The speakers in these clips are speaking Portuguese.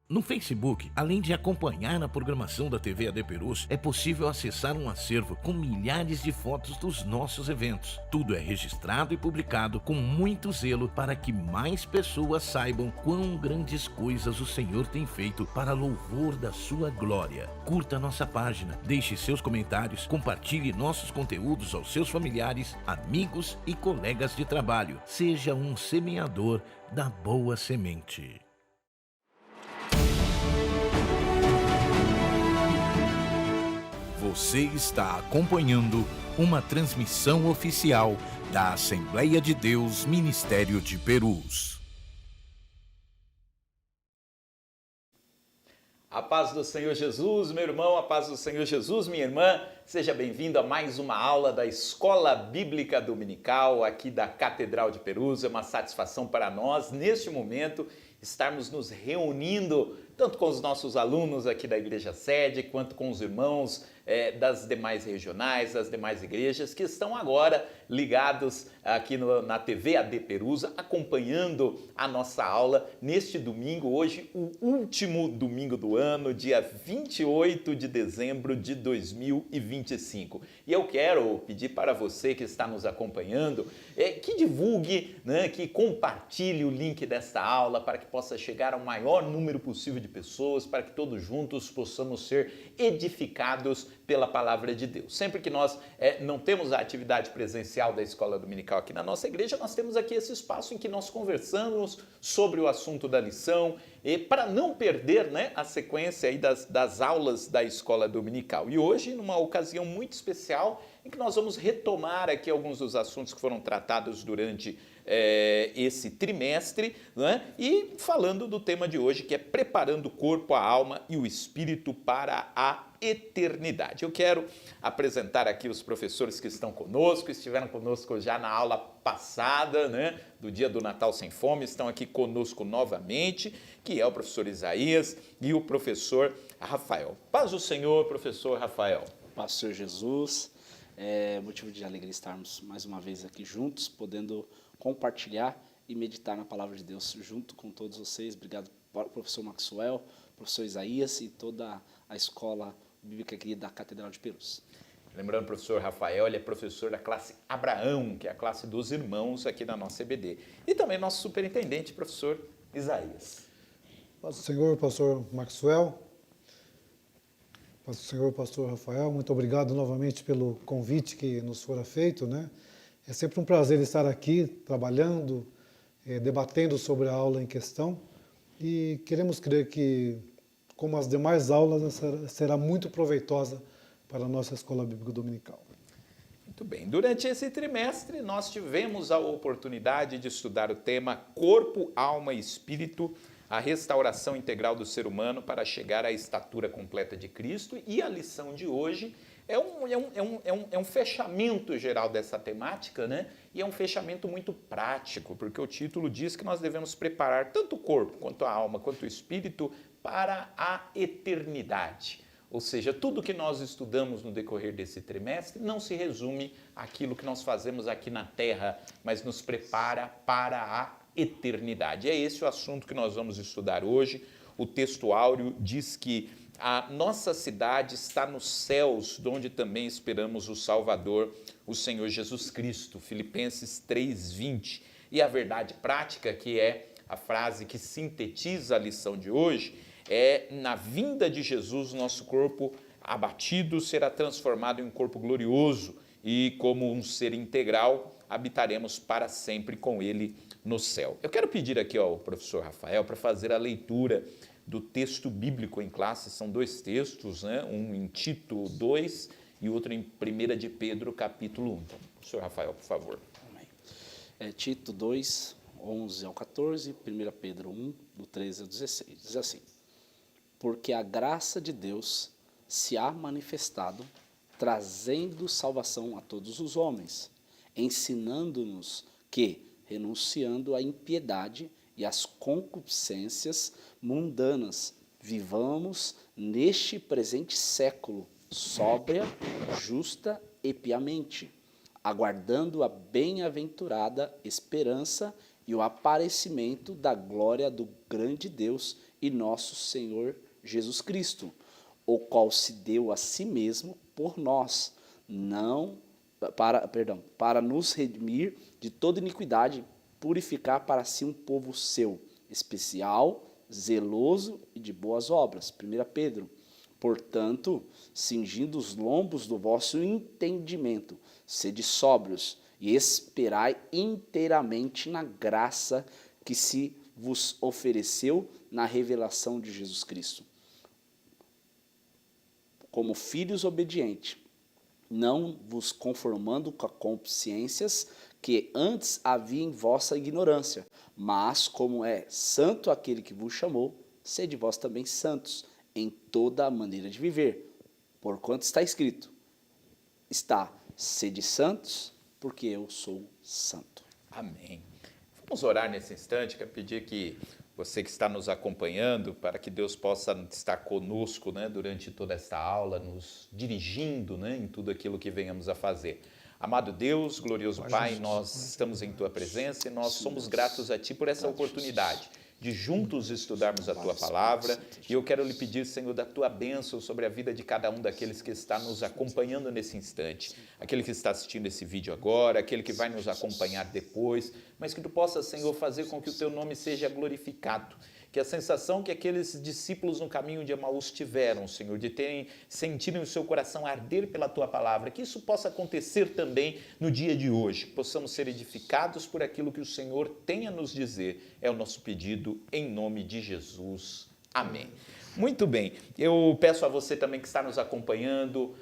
No Facebook, além de acompanhar a programação da TV AD Perus, é possível acessar um acervo com milhares de fotos dos nossos eventos. Tudo é registrado e publicado com muito zelo para que mais pessoas saibam quão grandes coisas o Senhor tem feito para louvor da sua glória. Curta nossa página, deixe seus comentários, compartilhe nossos conteúdos aos seus familiares, amigos e colegas de trabalho. Seja um semeador da boa semente. Você está acompanhando uma transmissão oficial da Assembleia de Deus Ministério de Perus. A paz do Senhor Jesus, meu irmão, a paz do Senhor Jesus, minha irmã, seja bem-vindo a mais uma aula da Escola Bíblica Dominical aqui da Catedral de Perus. É uma satisfação para nós, neste momento, estarmos nos reunindo tanto com os nossos alunos aqui da Igreja Sede, quanto com os irmãos das demais regionais, das demais igrejas que estão agora ligados aqui na TV AD Perus, acompanhando a nossa aula neste domingo, hoje o último domingo do ano, dia 28 de dezembro de 2025. E eu quero pedir para você que está nos acompanhando, que divulgue, né, que compartilhe o link desta aula para que possa chegar ao maior número possível de pessoas, para que todos juntos possamos ser edificados pela palavra de Deus. Sempre que nós não temos a atividade presencial da Escola Dominical aqui na nossa igreja, nós temos aqui esse espaço em que nós conversamos sobre o assunto da lição, e para não perder, né, a sequência aí das aulas da Escola Dominical. E hoje, numa ocasião muito especial, em que nós vamos retomar aqui alguns dos assuntos que foram tratados durante esse trimestre, né? E falando do tema de hoje, que é preparando o corpo, a alma e o espírito para a eternidade. Eu quero apresentar aqui os professores que estão conosco, estiveram conosco já na aula passada, né, do dia do Natal Sem Fome, estão aqui conosco novamente, que é o professor Isaías e o professor Rafael. Paz do Senhor, professor Rafael. Paz do Senhor Jesus, é motivo de alegria estarmos mais uma vez aqui juntos, podendo compartilhar e meditar na palavra de Deus junto com todos vocês. Obrigado, professor Maxwell, professor Isaías e toda a escola bíblica aqui da Catedral de Perus. Lembrando, o professor Rafael, ele é professor da classe Abraão, que é a classe dos irmãos aqui da nossa EBD. E também nosso superintendente, professor Isaías. Paz do Senhor, pastor Maxwell. Paz do Senhor, pastor Rafael. Muito obrigado novamente pelo convite que nos fora feito, né? É sempre um prazer estar aqui trabalhando, debatendo sobre a aula em questão e queremos crer que, como as demais aulas, será muito proveitosa para a nossa Escola Bíblica Dominical. Muito bem. Durante esse trimestre, nós tivemos a oportunidade de estudar o tema Corpo, Alma e Espírito, a restauração integral do ser humano para chegar à estatura completa de Cristo, e a lição de hoje é um fechamento geral dessa temática, né? E é um fechamento muito prático, porque o título diz que nós devemos preparar tanto o corpo, quanto a alma, quanto o espírito para a eternidade. Ou seja, tudo que nós estudamos no decorrer desse trimestre não se resume àquilo que nós fazemos aqui na Terra, mas nos prepara para a eternidade. É esse o assunto que nós vamos estudar hoje. O texto áureo diz que a nossa cidade está nos céus, de onde também esperamos o Salvador, o Senhor Jesus Cristo, Filipenses 3:20. E a verdade prática, que é a frase que sintetiza a lição de hoje, é: na vinda de Jesus, nosso corpo abatido será transformado em um corpo glorioso e, como um ser integral, habitaremos para sempre com ele no céu. Eu quero pedir aqui ao professor Rafael para fazer a leitura do texto bíblico em classe. São dois textos, né? Um em Tito 2 e outro em 1 de Pedro, capítulo 1. Então, professor Rafael, por favor. Amém. Tito 2, 11 ao 14, 1 Pedro 1, do 13 ao 16. Diz assim: porque a graça de Deus se há manifestado, trazendo salvação a todos os homens, ensinando-nos que, renunciando à impiedade e às concupiscências mundanas, vivamos neste presente século sóbria, justa e piamente, aguardando a bem-aventurada esperança e o aparecimento da glória do grande Deus e nosso Senhor Jesus Cristo, o qual se deu a si mesmo por nós, para nos redimir de toda iniquidade, purificar para si um povo seu, especial, zeloso e de boas obras. 1 Pedro. Portanto, cingindo os lombos do vosso entendimento, sede sóbrios e esperai inteiramente na graça que se vos ofereceu na revelação de Jesus Cristo. Como filhos obedientes, não vos conformando com as consciências que antes havia em vossa ignorância, mas como é santo aquele que vos chamou, sede vós também santos em toda a maneira de viver. Porquanto está escrito, sede santos, porque eu sou santo. Amém. Vamos orar nesse instante, quero pedir que você que está nos acompanhando, para que Deus possa estar conosco, né, durante toda esta aula, nos dirigindo, né, em tudo aquilo que venhamos a fazer. Amado Deus, glorioso Pai, nós estamos em Tua presença e nós somos gratos a Ti por essa oportunidade de juntos estudarmos a Tua Palavra. E eu quero lhe pedir, Senhor, da Tua bênção sobre a vida de cada um daqueles que está nos acompanhando nesse instante. Aquele que está assistindo esse vídeo agora, aquele que vai nos acompanhar depois, mas que Tu possa, Senhor, fazer com que o Teu nome seja glorificado. Que a sensação que aqueles discípulos no caminho de Emaús tiveram, Senhor, de sentirem o seu coração arder pela Tua Palavra, que isso possa acontecer também no dia de hoje, que possamos ser edificados por aquilo que o Senhor tem a nos dizer. É o nosso pedido em nome de Jesus. Amém. Muito bem, eu peço a você também que está nos acompanhando,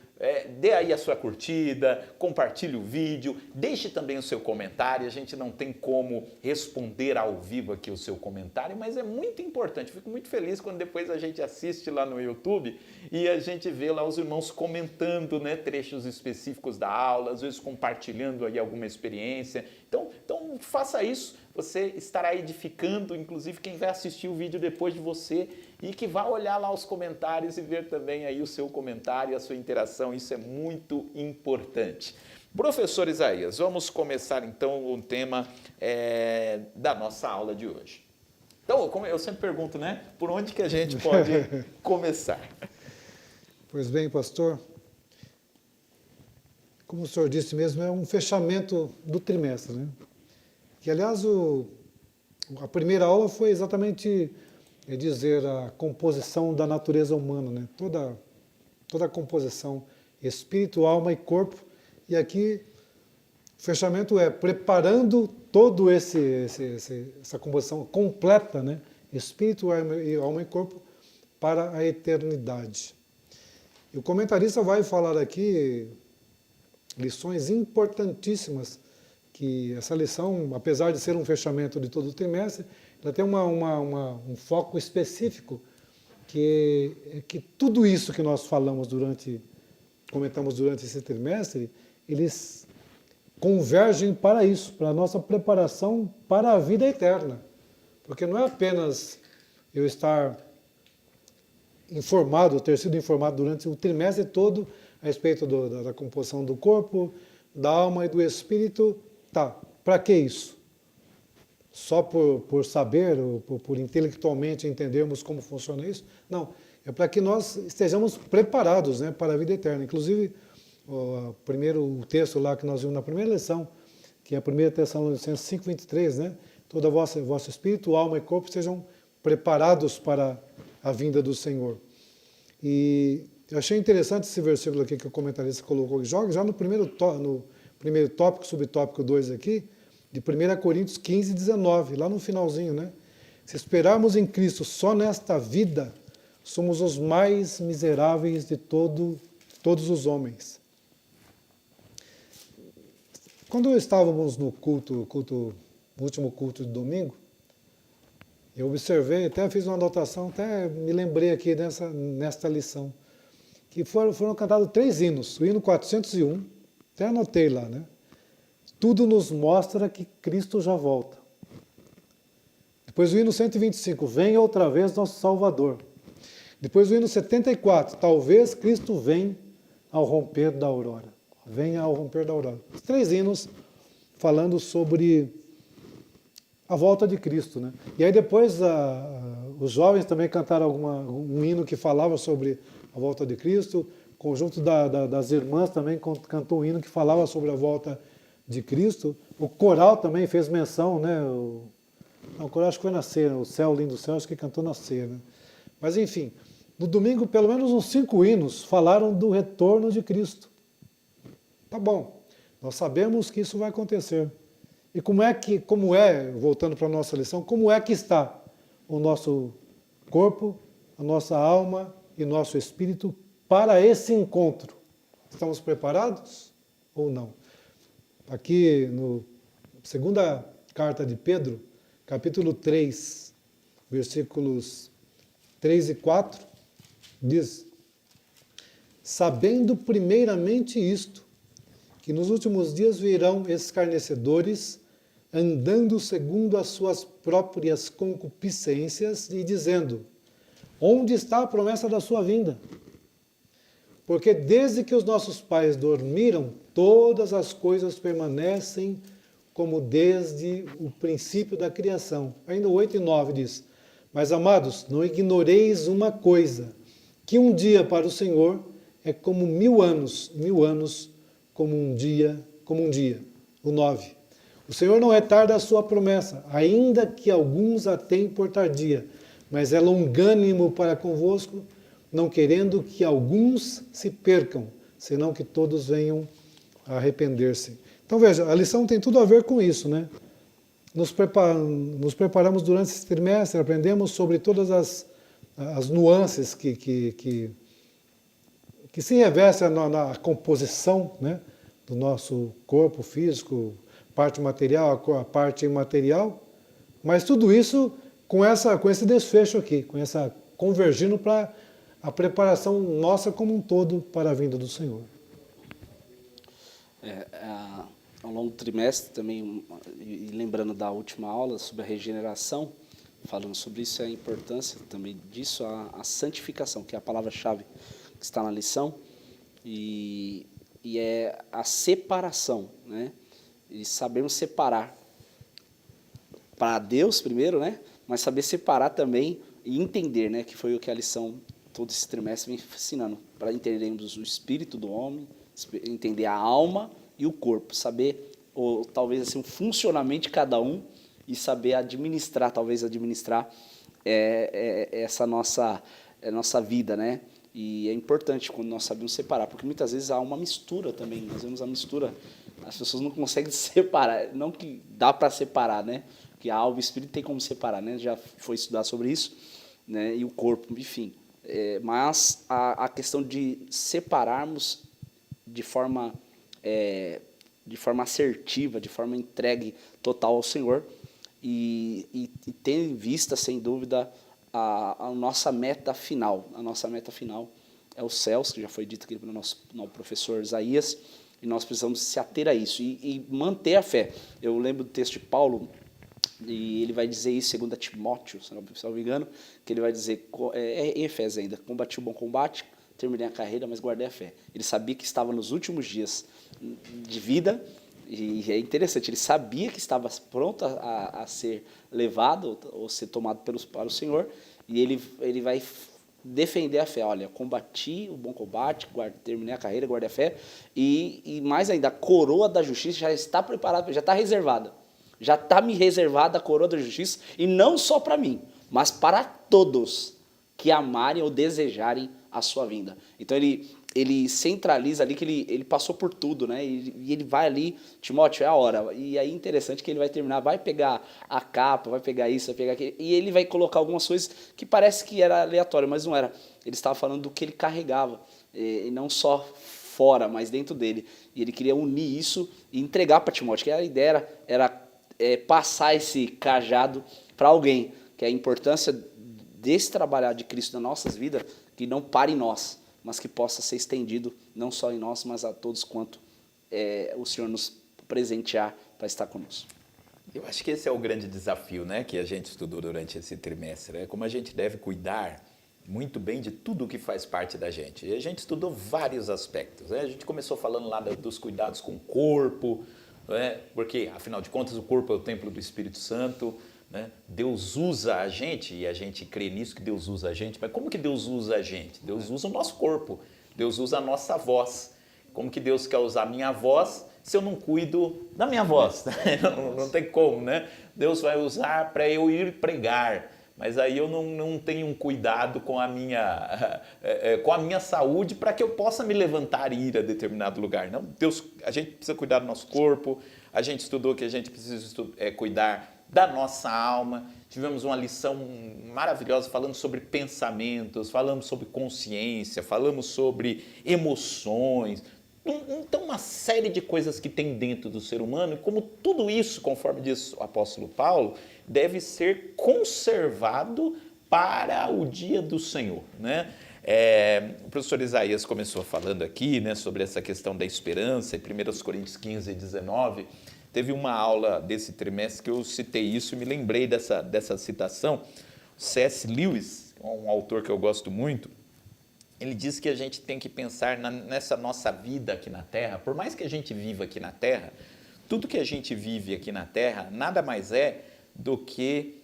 dê aí a sua curtida, compartilhe o vídeo, deixe também o seu comentário. A gente não tem como responder ao vivo aqui o seu comentário, mas é muito importante. Fico muito feliz quando depois a gente assiste lá no YouTube e a gente vê lá os irmãos comentando, né, trechos específicos da aula, às vezes compartilhando aí alguma experiência. Então faça isso, você estará edificando, inclusive quem vai assistir o vídeo depois de você e que vai olhar lá os comentários e ver também aí o seu comentário, a sua interação. Isso é muito importante. Professor Isaías, vamos começar então o tema da nossa aula de hoje. Então, como eu sempre pergunto, né? Por onde que a gente pode começar? Pois bem, pastor, como o senhor disse mesmo, é um fechamento do trimestre, né? Que, aliás, a primeira aula foi exatamente dizer a composição da natureza humana, né? Toda a composição, espírito, alma e corpo. E aqui o fechamento é preparando todo essa composição completa, né? Espírito, alma e corpo para a eternidade. E o comentarista vai falar aqui lições importantíssimas, que essa lição, apesar de ser um fechamento de todo o trimestre, ela tem um foco específico, que tudo isso que nós comentamos durante esse trimestre, eles convergem para isso, para a nossa preparação para a vida eterna. Porque não é apenas eu estar informado, ter sido informado durante o trimestre todo a respeito da composição do corpo, da alma e do espírito. Tá, para que isso? Só por saber, ou por intelectualmente entendermos como funciona isso? Não, é para que nós estejamos preparados, né, para a vida eterna. Inclusive, o texto lá que nós vimos na primeira lição, que é a 1 Tessalonicenses 5:23, né? Todo vosso espírito, alma e corpo sejam preparados para a vinda do Senhor. E eu achei interessante esse versículo aqui que o comentarista colocou, já no primeiro tópico, subtópico 2 aqui, de 1 Coríntios 15:19, lá no finalzinho, né? Se esperarmos em Cristo só nesta vida, somos os mais miseráveis de todos os homens. Quando estávamos no último culto de domingo, eu observei, até fiz uma anotação, até me lembrei aqui nesta lição, que foram cantados 3 hinos. O hino 401, até anotei lá, né? Tudo nos mostra que Cristo já volta. Depois o hino 125, venha outra vez nosso Salvador. Depois o hino 74, talvez Cristo venha ao romper da aurora. Venha ao romper da aurora. Os 3 hinos falando sobre a volta de Cristo, né? E aí depois os jovens também cantaram um hino que falava sobre a volta de Cristo. O conjunto das irmãs também cantou um hino que falava sobre a volta de Cristo. O coral também fez menção, né? O coral acho que foi na ceia, o Céu Lindo Céu, acho que cantou na ceia, né? Mas enfim, no domingo pelo menos uns 5 hinos falaram do retorno de Cristo. Tá bom, nós sabemos que isso vai acontecer. E voltando para a nossa lição, como é que está o nosso corpo, a nossa alma e nosso espírito para esse encontro? Estamos preparados ou não? Aqui no segunda carta de Pedro, capítulo 3, versículos 3 e 4, diz: sabendo primeiramente isto, que nos últimos dias virão escarnecedores, andando segundo as suas próprias concupiscências e dizendo: onde está a promessa da sua vinda? Porque desde que os nossos pais dormiram, todas as coisas permanecem como desde o princípio da criação. Ainda 8 e 9 diz: mas amados, não ignoreis uma coisa, que um dia para o Senhor é como 1000 anos, 1000 anos como um dia. O 9. O Senhor não retarda a sua promessa, ainda que alguns a tenham por tardia, mas é longânimo para convosco, não querendo que alguns se percam, senão que todos venham a arrepender-se. Então veja, a lição tem tudo a ver com isso, né? Nos preparamos durante esse trimestre, aprendemos sobre todas as nuances que se revestem na composição, né, do nosso corpo físico, parte material, a parte imaterial, mas tudo isso com esse desfecho aqui, com essa convergindo para a preparação nossa como um todo para a vinda do Senhor. Ao longo do trimestre também, e lembrando da última aula sobre a regeneração, falando sobre isso, a importância também disso, a santificação, que é a palavra-chave que está na lição, e é a separação, né? E sabermos separar para Deus primeiro, né? Mas saber separar também e entender, né? Que foi o que a lição todo esse trimestre vem ensinando, para entendermos o espírito do homem, entender a alma e o corpo, saber, ou talvez assim, o funcionamento de cada um e saber administrar, essa nossa vida, né? E é importante quando nós sabemos separar, porque muitas vezes há uma mistura também, nós vemos a mistura, as pessoas não conseguem separar, não que dá para separar, né? Que a alma e o espírito tem como separar, né? Já foi estudar sobre isso, né? E o corpo, enfim. Mas a questão de separarmos de forma assertiva, de forma entregue total ao Senhor e ter em vista, sem dúvida, a nossa meta final. A nossa meta final é os céus, que já foi dito aqui pelo nosso professor Isaías, e nós precisamos se ater a isso e manter a fé. Eu lembro do texto de Paulo, e ele vai dizer isso, 2 Timóteo, se não me engano, que ele vai dizer, em Efésios ainda: combati o bom combate, terminei a carreira, mas guardei a fé. Ele sabia que estava nos últimos dias de vida, e é interessante, ele sabia que estava pronto a ser levado ou ser tomado para o Senhor, e ele vai defender a fé. Olha, combati o bom combate, terminei a carreira, guardei a fé, e mais ainda, a coroa da justiça já está preparada, já está reservada. Já está me reservada a coroa da justiça, e não só para mim, mas para todos que amarem ou desejarem a sua vinda. Então ele centraliza ali que ele passou por tudo, né? E ele vai ali, Timóteo, é a hora. E aí interessante que ele vai terminar, vai pegar a capa, vai pegar isso, vai pegar aquilo, e ele vai colocar algumas coisas que parece que era aleatório, mas não era. Ele estava falando do que ele carregava, e não só fora, mas dentro dele. E ele queria unir isso e entregar para Timóteo, que a ideia era passar esse cajado para alguém, que é a importância desse trabalhar de Cristo nas nossas vidas, que não pare em nós, mas que possa ser estendido não só em nós, mas a todos quanto o Senhor nos presentear para estar conosco. Eu acho que esse é o grande desafio, né, que a gente estudou durante esse trimestre, né? Como a gente deve cuidar muito bem de tudo que faz parte da gente. E a gente estudou vários aspectos, né? A gente começou falando lá dos cuidados com o corpo, né? Porque, afinal de contas, o corpo é o templo do Espírito Santo. né? Deus usa a gente, e a gente crê nisso que Deus usa a gente, mas como que Deus usa a gente? Deus usa o nosso corpo, Deus usa a nossa voz. Como que Deus quer usar a minha voz se eu não cuido da minha voz? Não tem como, né? Deus vai usar para eu ir pregar, mas aí eu não tenho um cuidado com a minha saúde para que eu possa me levantar e ir a determinado lugar. Não, Deus, a gente precisa cuidar do nosso corpo, a gente estudou que a gente precisa cuidar da nossa alma. Tivemos uma lição maravilhosa falando sobre pensamentos, falamos sobre consciência, falamos sobre emoções. Então, uma série de coisas que tem dentro do ser humano, e como tudo isso, conforme diz o apóstolo Paulo, deve ser conservado para o dia do Senhor, né? O professor Isaías começou falando aqui, né, sobre essa questão da esperança, em 1 Coríntios 15 e 19, teve uma aula desse trimestre que eu citei isso e me lembrei dessa citação. C.S. Lewis, um autor que eu gosto muito, ele diz que a gente tem que pensar nessa nossa vida aqui na Terra, por mais que a gente viva aqui na Terra, tudo que a gente vive aqui na Terra nada mais é do que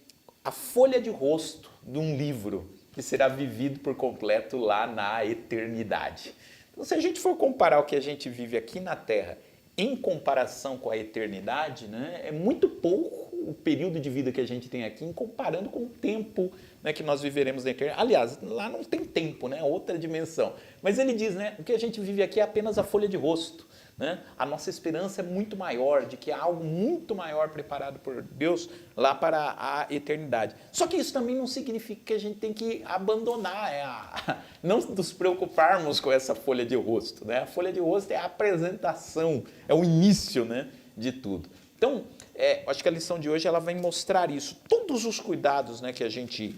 a folha de rosto de um livro que será vivido por completo lá na eternidade. Então, se a gente for comparar o que a gente vive aqui na Terra em comparação com a eternidade, né, é muito pouco o período de vida que a gente tem aqui, comparando com o tempo, né, que nós viveremos na eternidade. Aliás, lá não tem tempo, né, outra dimensão. Mas ele diz, né, o que a gente vive aqui é apenas a folha de rosto. Né? A nossa esperança é muito maior, de que há algo muito maior preparado por Deus lá para a eternidade. Só que isso também não significa que a gente tem que abandonar, não nos preocuparmos com essa folha de rosto. Né? A folha de rosto é a apresentação, é o início, né, de tudo. Então, acho que a lição de hoje ela vai mostrar isso. Todos os cuidados, né, que a gente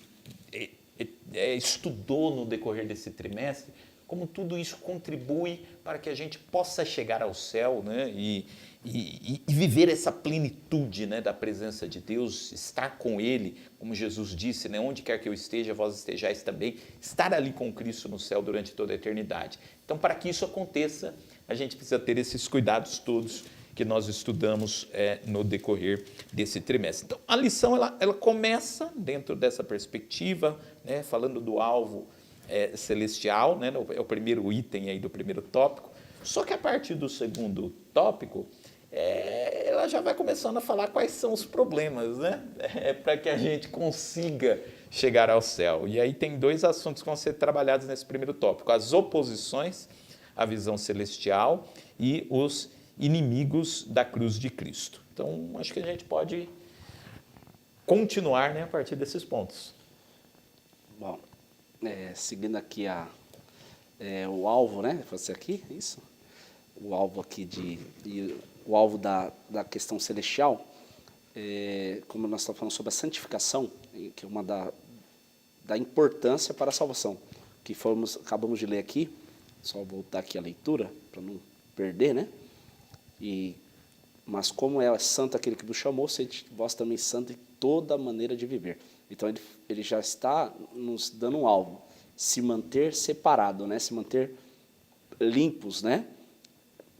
estudou no decorrer desse trimestre, como tudo isso contribui para que a gente possa chegar ao céu, né, e viver essa plenitude, né, da presença de Deus, estar com Ele, como Jesus disse, né, onde quer que eu esteja, vós estejais também, estar ali com Cristo no céu durante toda a eternidade. Então, para que isso aconteça, a gente precisa ter esses cuidados todos que nós estudamos no decorrer desse trimestre. Então, a lição ela começa dentro dessa perspectiva, né, falando do alvo celestial, né, é o primeiro item aí do primeiro tópico, só que a partir do segundo tópico, ela já vai começando a falar quais são os problemas, né, para que a gente consiga chegar ao céu. E aí tem dois assuntos que vão ser trabalhados nesse primeiro tópico, as oposições à visão celestial e os inimigos da cruz de Cristo. Então, acho que a gente pode continuar, né, a partir desses pontos. Bom, seguindo aqui o alvo, né? Você aqui, isso? O alvo aqui o alvo da questão celestial, como nós estamos falando sobre a santificação, que é uma da importância para a salvação, que acabamos de ler aqui, só voltar aqui a leitura, para não perder, né? Mas como é santo aquele que vos chamou, sede vós também santo em toda maneira de viver. Então, ele já está nos dando um alvo, se manter separado, né? Se manter limpos, né?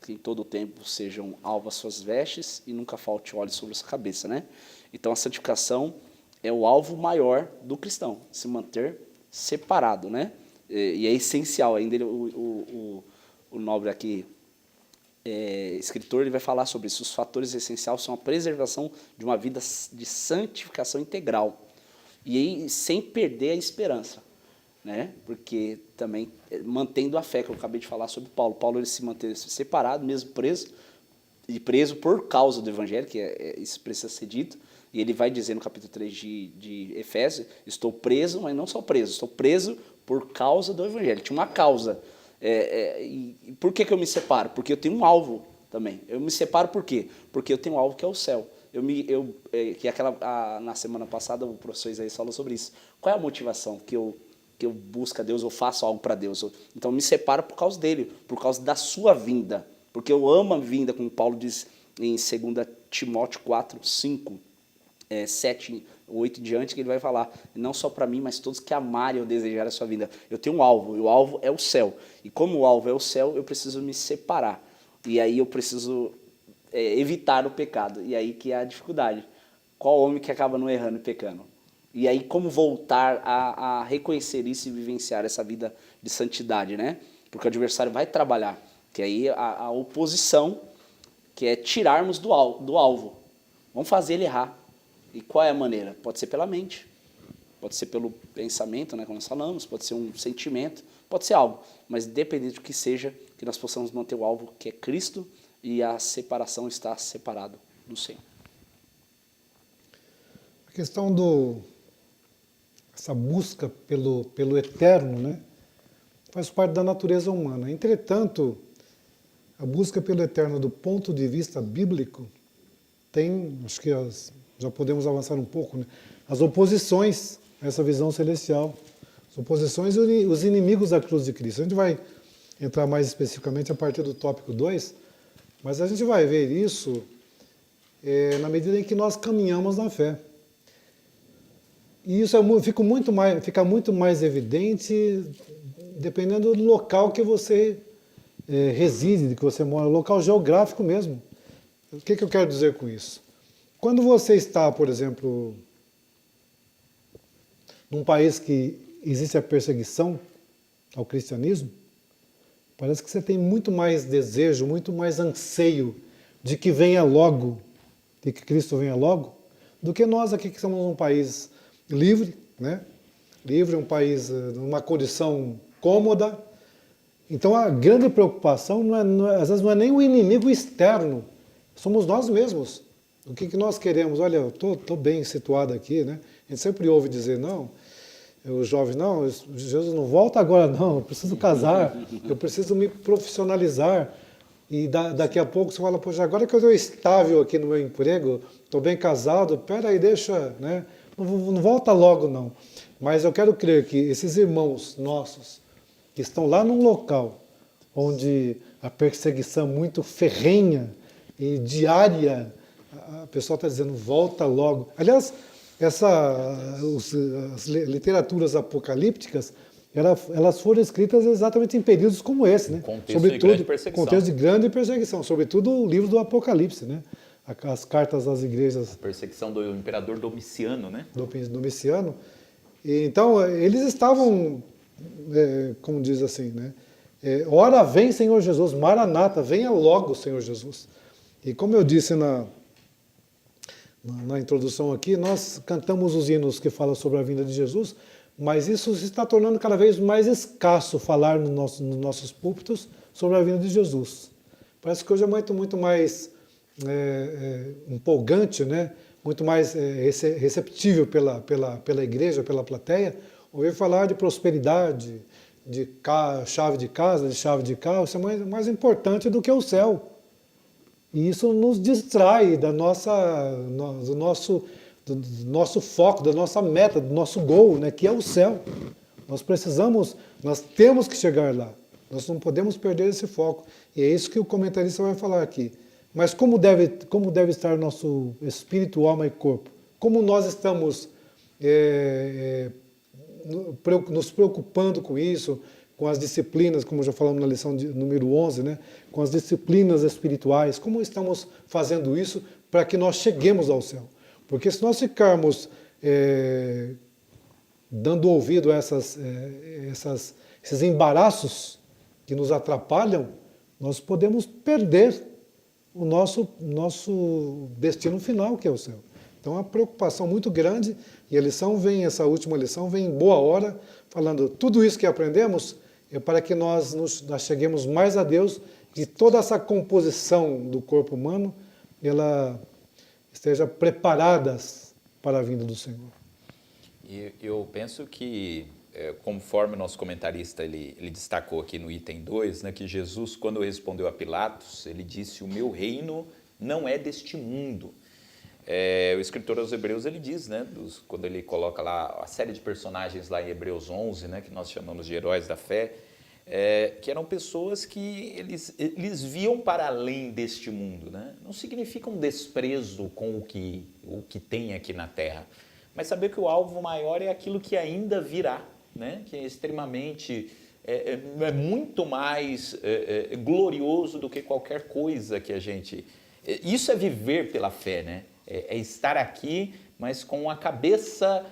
Que em todo o tempo sejam alvas suas vestes e nunca falte óleo sobre a sua cabeça, né? Então, a santificação é o alvo maior do cristão, se manter separado, né? E é essencial, ainda o nobre aqui, escritor, ele vai falar sobre isso. Os fatores essenciais são a preservação de uma vida de santificação integral. E aí, sem perder a esperança, né? Porque também mantendo a fé, que eu acabei de falar sobre Paulo. Paulo ele se manteve separado, mesmo preso por causa do evangelho, que isso precisa ser dito. E ele vai dizer no capítulo 3 de Efésios, estou preso, mas não só preso, estou preso por causa do evangelho. Tinha uma causa. E por que eu me separo? Porque eu tenho um alvo também. Eu me separo por quê? Porque eu tenho um alvo que é o céu. Na semana passada o professor Isaías falou sobre isso. Qual é a motivação que eu busco a Deus, eu faço algo para Deus? Então eu me separo por causa dele, por causa da sua vinda. Porque eu amo a vinda, como Paulo diz em 2 Timóteo 4, 5, 7, 8 em diante, que ele vai falar, não só para mim, mas todos que amarem ou desejarem a sua vinda. Eu tenho um alvo, e o alvo é o céu. E como o alvo é o céu, eu preciso me separar. E aí eu preciso evitar o pecado. E aí que é a dificuldade. Qual homem que acaba não errando e pecando? E aí como voltar a reconhecer isso e vivenciar essa vida de santidade, né? Porque o adversário vai trabalhar, que aí a oposição, que é tirarmos do alvo. Vamos fazer ele errar. E qual é a maneira? Pode ser pela mente, pode ser pelo pensamento, né, como nós falamos, pode ser um sentimento, pode ser algo, mas independente do que seja, que nós possamos manter o alvo que é Cristo e a separação está separado do Senhor. A questão essa busca pelo eterno, né, faz parte da natureza humana. Entretanto, a busca pelo eterno do ponto de vista bíblico tem, acho que já podemos avançar um pouco, né, as oposições a essa visão celestial, as oposições e os inimigos da cruz de Cristo. A gente vai entrar mais especificamente a partir do tópico 2, mas a gente vai ver isso na medida em que nós caminhamos na fé. E isso fica muito mais evidente dependendo do local que você reside, que você mora, local geográfico mesmo. O que eu quero dizer com isso? Quando você está, por exemplo, num país que existe a perseguição ao cristianismo, parece que você tem muito mais desejo, muito mais anseio de que venha logo, de que Cristo venha logo, do que nós aqui que somos um país livre, né? Livre, um país numa condição cômoda. Então a grande preocupação às vezes não é nem o inimigo externo, somos nós mesmos. O que nós queremos? Olha, eu estou bem situado aqui, né? A gente sempre ouve dizer, não, os jovens, não, Jesus não volta agora não, eu preciso casar, eu preciso me profissionalizar. E daqui a pouco você fala, poxa, agora que eu estou estável aqui no meu emprego, estou bem casado, peraí, deixa, né? Não volta logo não. Mas eu quero crer que esses irmãos nossos, que estão lá num local onde a perseguição é muito ferrenha e diária, a pessoa está dizendo, volta logo. Aliás, as literaturas apocalípticas, elas foram escritas exatamente em períodos como esse, né? Contexto de grande perseguição. Contexto de grande perseguição, sobretudo o livro do Apocalipse, né? As cartas às igrejas. A perseguição do imperador Domiciano, né? Domiciano. E, então, eles estavam, como diz assim, né? Ora vem, Senhor Jesus, Maranata, venha logo, Senhor Jesus. E como eu disse na introdução aqui, nós cantamos os hinos que falam sobre a vinda de Jesus, mas isso se está tornando cada vez mais escasso falar nos nossos púlpitos sobre a vinda de Jesus. Parece que hoje é muito mais empolgante, né? Muito mais receptível pela igreja, pela plateia, ouvir falar de prosperidade, de chave de casa, de chave de carro. Isso é mais importante do que o céu. E isso nos distrai do nosso foco, da nossa meta, do nosso goal, né, que é o céu. Nós temos que chegar lá. Nós não podemos perder esse foco. E é isso que o comentarista vai falar aqui. Mas como deve estar nosso espírito, alma e corpo? Como nós estamos nos preocupando com isso, com as disciplinas, como já falamos na lição número 11, né? Com as disciplinas espirituais, como estamos fazendo isso para que nós cheguemos ao céu? Porque se nós ficarmos dando ouvido a esses embaraços que nos atrapalham, nós podemos perder o nosso destino final, que é o céu. Então, é uma preocupação muito grande, e essa última lição vem em boa hora, falando tudo isso que aprendemos é para que nós cheguemos mais a Deus, e toda essa composição do corpo humano, ela esteja preparada para a vinda do Senhor. E eu penso que, conforme o nosso comentarista ele destacou aqui no item 2, né, que Jesus, quando respondeu a Pilatos, ele disse, o meu reino não é deste mundo. O escritor aos Hebreus, ele diz, né, quando ele coloca lá a série de personagens lá em Hebreus 11, né, que nós chamamos de heróis da fé, que eram pessoas que eles viam para além deste mundo, né? Não significa um desprezo com o que tem aqui na Terra, mas saber que o alvo maior é aquilo que ainda virá, né? Que é extremamente, muito mais glorioso do que qualquer coisa que a gente... Isso é viver pela fé, né? É estar aqui, mas com a cabeça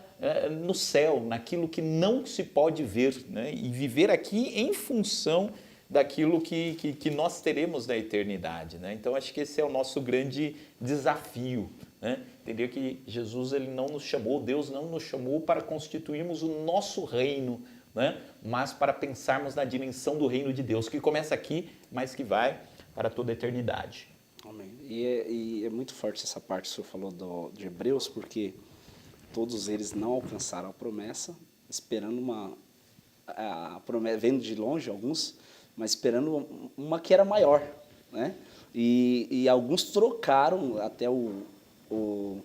no céu, naquilo que não se pode ver, né? E viver aqui em função daquilo que nós teremos na eternidade, né? Então, acho que esse é o nosso grande desafio, né? Entender que Jesus ele não nos chamou, Deus não nos chamou para constituirmos o nosso reino, né? Mas para pensarmos na dimensão do reino de Deus, que começa aqui, mas que vai para toda a eternidade. Amém. E é muito forte essa parte que o senhor falou de Hebreus, porque todos eles não alcançaram a promessa, esperando a promessa, vendo de longe alguns, mas esperando uma que era maior, né? E alguns trocaram até o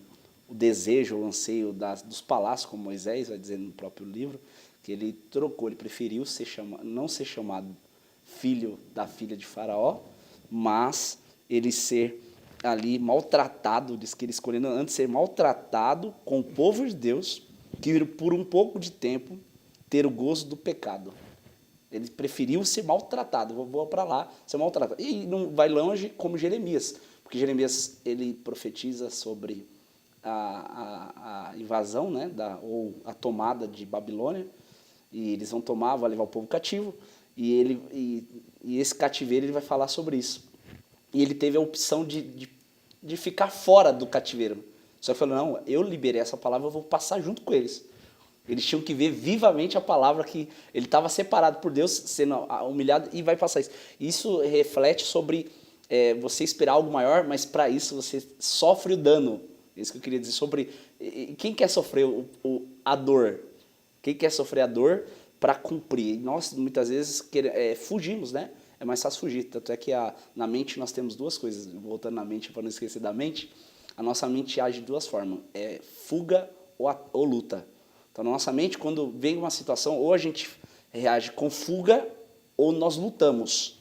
desejo, o anseio dos palácios, como Moisés vai dizer no próprio livro, que ele trocou, ele preferiu não ser chamado filho da filha de Faraó, mas ele ser ali maltratado, diz que ele escolheu antes ser maltratado com o povo de Deus, que por um pouco de tempo ter o gozo do pecado. Ele preferiu ser maltratado, vou para lá ser maltratado. E não vai longe como Jeremias, porque Jeremias ele profetiza sobre a invasão, né, ou a tomada de Babilônia, e eles vão tomar, vai levar o povo cativo, e esse cativeiro ele vai falar sobre isso. E ele teve a opção de ficar fora do cativeiro. Só que falou, não, eu liberei essa palavra, eu vou passar junto com eles. Eles tinham que ver vivamente a palavra que ele estava separado por Deus, sendo humilhado, e vai passar isso. Isso reflete sobre você esperar algo maior, mas para isso você sofre o dano. É isso que eu queria dizer sobre quem quer sofrer a dor. Quem quer sofrer a dor para cumprir. E nós, muitas vezes, fugimos, né? É mais fácil fugir. Tanto é que na mente nós temos duas coisas. Voltando na mente, para não esquecer da mente, a nossa mente age de duas formas. É fuga ou luta. Então, na nossa mente, quando vem uma situação, ou a gente reage com fuga, ou nós lutamos.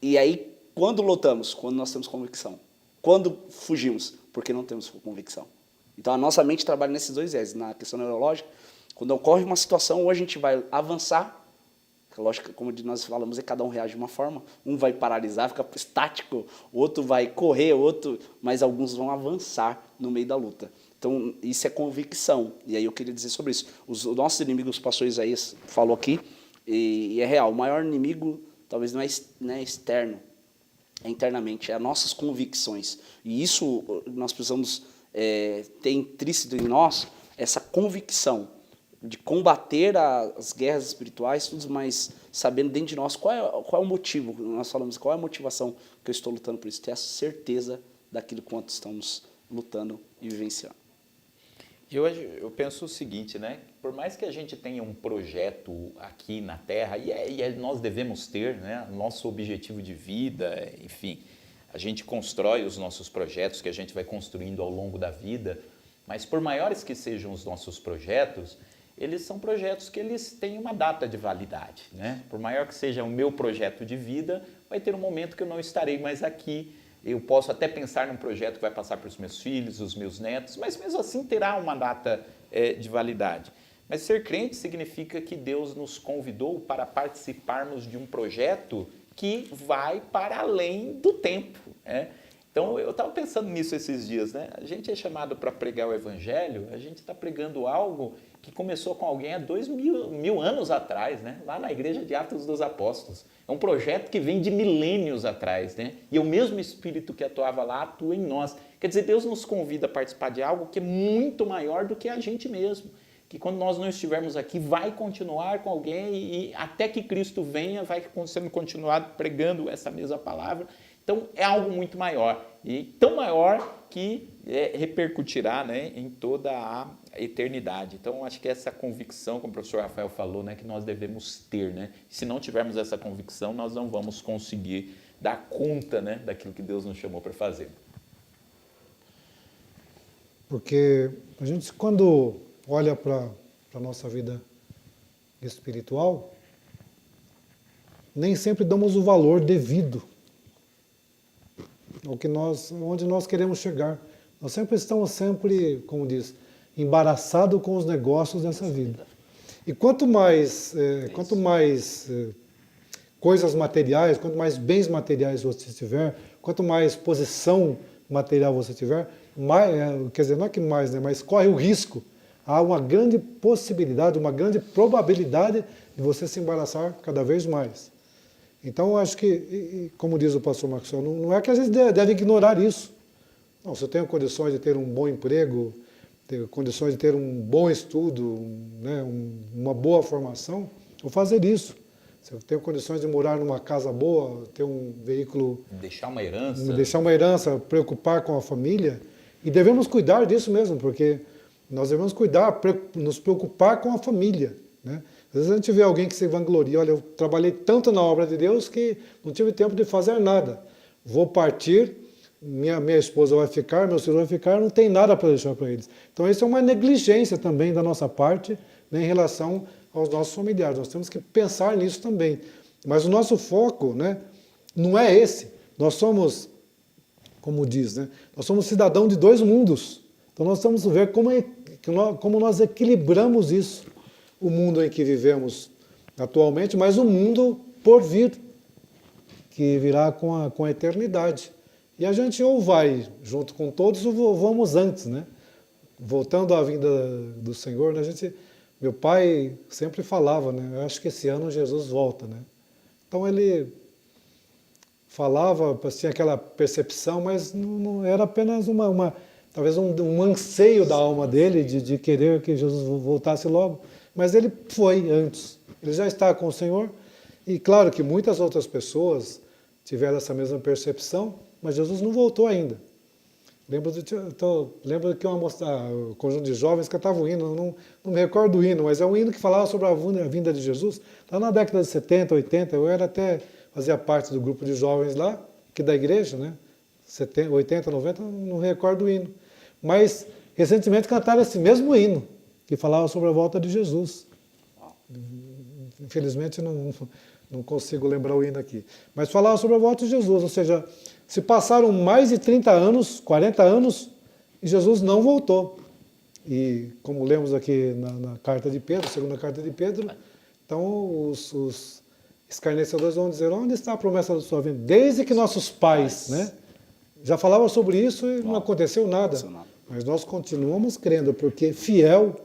E aí, quando lutamos? Quando nós temos convicção. Quando fugimos? Porque não temos convicção. Então, a nossa mente trabalha nesses dois viés. Na questão neurológica, quando ocorre uma situação, ou a gente vai avançar, lógico, como nós falamos, cada um reage de uma forma. Um vai paralisar, fica estático, o outro vai correr, mas alguns vão avançar no meio da luta. Então, isso é convicção. E aí eu queria dizer sobre isso. Os nossos inimigos, o pastor Isaías falou aqui, e é real. O maior inimigo, talvez não é externo, é internamente, é as nossas convicções. E isso nós precisamos ter intrínseco em nós, essa convicção de combater as guerras espirituais, tudo, mas sabendo dentro de nós qual é o motivo. Nós falamos, qual é a motivação que eu estou lutando por isso? Ter a certeza daquilo quanto estamos lutando e vivenciando. Eu penso o seguinte, né? Por mais que a gente tenha um projeto aqui na Terra, e nós devemos ter, né? Nosso objetivo de vida, enfim, a gente constrói os nossos projetos que a gente vai construindo ao longo da vida, mas por maiores que sejam os nossos projetos, eles são projetos que eles têm uma data de validade, né? Por maior que seja o meu projeto de vida, vai ter um momento que eu não estarei mais aqui. Eu posso até pensar num projeto que vai passar para os meus filhos, os meus netos, mas mesmo assim terá uma data de validade. Mas ser crente significa que Deus nos convidou para participarmos de um projeto que vai para além do tempo, né? Então, eu estava pensando nisso esses dias, né? A gente é chamado para pregar o Evangelho, a gente está pregando algo que começou com alguém há 2000 anos atrás, né? Lá na Igreja de Atos dos Apóstolos. É um projeto que vem de milênios atrás, né? E o mesmo Espírito que atuava lá atua em nós. Quer dizer, Deus nos convida a participar de algo que é muito maior do que a gente mesmo. Que quando nós não estivermos aqui, vai continuar com alguém e até que Cristo venha, vai sendo continuado pregando essa mesma palavra. Então, é algo muito maior, e tão maior que repercutirá, né, em toda a eternidade. Então, acho que essa convicção, como o professor Rafael falou, né, que nós devemos ter. Né? Se não tivermos essa convicção, nós não vamos conseguir dar conta, né, daquilo que Deus nos chamou para fazer. Porque a gente, quando olha para a nossa vida espiritual, nem sempre damos o valor devido onde nós queremos chegar. Nós sempre estamos, como diz, embaraçados com os negócios dessa vida. E quanto mais coisas materiais, quanto mais bens materiais você tiver, quanto mais posição material você tiver, quer dizer, não é que mais, né, mas corre o risco. Há uma grande possibilidade, uma grande probabilidade de você se embaraçar cada vez mais. Então, eu acho que, como diz o pastor Maxwell, não é que a gente deve ignorar isso. Não, se eu tenho condições de ter um bom emprego, ter condições de ter um bom estudo, né, uma boa formação, vou fazer isso. Se eu tenho condições de morar numa casa boa, ter um veículo... Deixar uma herança. Deixar uma herança, preocupar com a família. E devemos cuidar disso mesmo, porque nós devemos cuidar, nos preocupar com a família, né? Às vezes a gente vê alguém que se vangloria, olha, eu trabalhei tanto na obra de Deus que não tive tempo de fazer nada. Vou partir, minha esposa vai ficar, meus filhos vão ficar, não tem nada para deixar para eles. Então isso é uma negligência também da nossa parte, né, em relação aos nossos familiares. Nós temos que pensar nisso também. Mas o nosso foco, né, não é esse. Nós somos, como diz, né, nós somos cidadãos de dois mundos. Então nós temos que ver como nós equilibramos isso. O mundo em que vivemos atualmente, mas o mundo por vir, que virá com a eternidade. E a gente ou vai junto com todos ou vamos antes, né? Voltando à vinda do Senhor, né? Meu pai sempre falava, né? Eu acho que esse ano Jesus volta, né? Então ele falava, tinha aquela percepção, mas não era apenas talvez um anseio da alma dele de querer que Jesus voltasse logo. Mas ele foi antes, ele já está com o Senhor, e claro que muitas outras pessoas tiveram essa mesma percepção, mas Jesus não voltou ainda. Lembro que o conjunto de jovens cantava um hino, não me recordo do hino, mas é um hino que falava sobre a vinda de Jesus. Lá na década de 70, 80, eu fazia parte do grupo de jovens lá, aqui da igreja, né? 70, 80, 90, não me recordo do hino. Mas recentemente cantaram esse mesmo hino, que falava sobre a volta de Jesus. Infelizmente não consigo lembrar o hino aqui. Mas falava sobre a volta de Jesus, ou seja, se passaram mais de 30 anos, 40 anos, e Jesus não voltou. E como lemos aqui na carta de Pedro, segunda carta de Pedro, então os escarnecedores vão dizer, onde está a promessa da sua vinda? Desde que nossos pais, né, já falavam sobre isso e não aconteceu nada. Mas nós continuamos crendo, porque fiel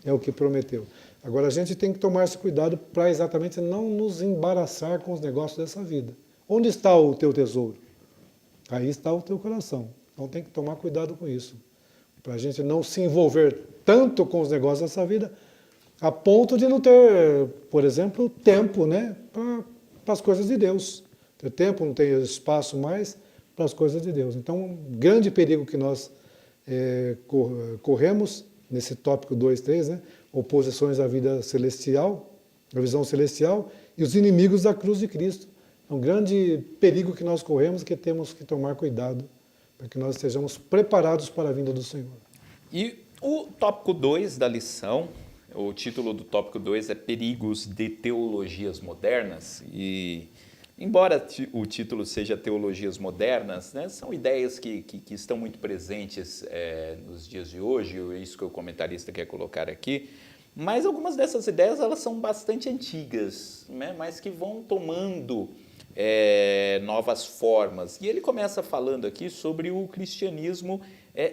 é o que prometeu. Agora a gente tem que tomar esse cuidado para exatamente não nos embaraçar com os negócios dessa vida. Onde está o teu tesouro? Aí está o teu coração. Então tem que tomar cuidado com isso. Para a gente não se envolver tanto com os negócios dessa vida, a ponto de não ter, por exemplo, tempo, né, para as coisas de Deus. Ter tempo, não ter espaço mais para as coisas de Deus. Então, um grande perigo que nós corremos nesse tópico 2, 3, né? Oposições à vida celestial, à visão celestial, e os inimigos da cruz de Cristo. É um grande perigo que nós corremos, que temos que tomar cuidado, para que nós estejamos preparados para a vinda do Senhor. E o tópico 2 da lição, o título do tópico 2 é Perigos de Teologias Modernas, e embora o título seja Teologias Modernas, né, são ideias que estão muito presentes nos dias de hoje, é isso que o comentarista quer colocar aqui, mas algumas dessas ideias elas são bastante antigas, né, mas que vão tomando novas formas. E ele começa falando aqui sobre o cristianismo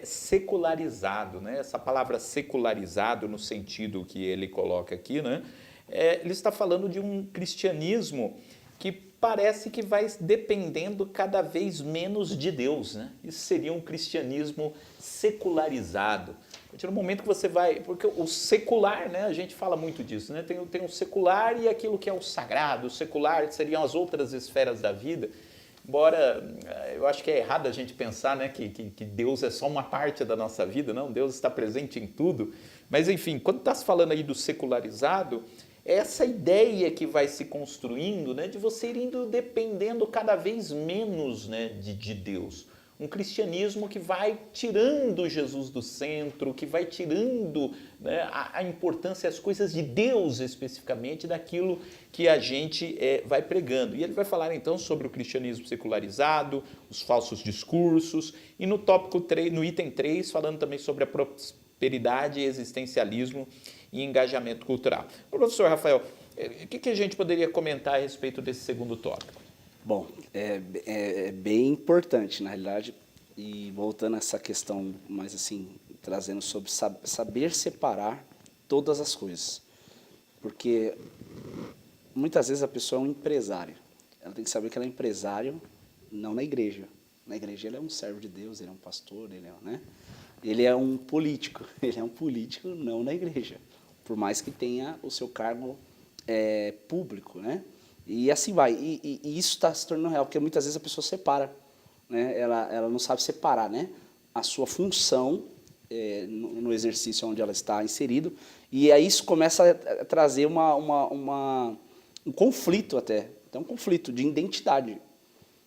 secularizado, né, essa palavra secularizado no sentido que ele coloca aqui, né, ele está falando de um cristianismo que parece que vai dependendo cada vez menos de Deus, né? Isso seria um cristianismo secularizado. A partir do momento que você vai... Porque o secular, né? A gente fala muito disso, né? Tem o secular e aquilo que é o sagrado. O secular seriam as outras esferas da vida. Embora eu acho que é errado a gente pensar, né, que Deus é só uma parte da nossa vida. Não, Deus está presente em tudo. Mas, enfim, quando está se falando aí do secularizado... essa ideia que vai se construindo, né, de você ir indo dependendo cada vez menos, né, de Deus. Um cristianismo que vai tirando Jesus do centro, que vai tirando, né, a importância, as coisas de Deus especificamente, daquilo que a gente vai pregando. E ele vai falar então sobre o cristianismo secularizado, os falsos discursos, e no tópico 3, no item 3, falando também sobre a prosperidade, existencialismo e engajamento cultural. Professor Rafael, o que a gente poderia comentar a respeito desse segundo tópico? Bom, é bem importante, na realidade, E voltando a essa questão, mais assim, trazendo sobre saber separar todas as coisas. Porque muitas vezes a pessoa é um empresário. Ela tem que saber que ela é empresário, não na igreja. Na igreja ele é um servo de Deus, ele é um pastor, ele é um político. Ele é um político não na igreja, por mais que tenha o seu cargo público, né? E assim vai. E isso está se tornando real, porque muitas vezes a pessoa separa, né? Ela não sabe separar, né, a sua função no exercício onde ela está inserido, e aí isso começa a trazer um conflito até um conflito de identidade.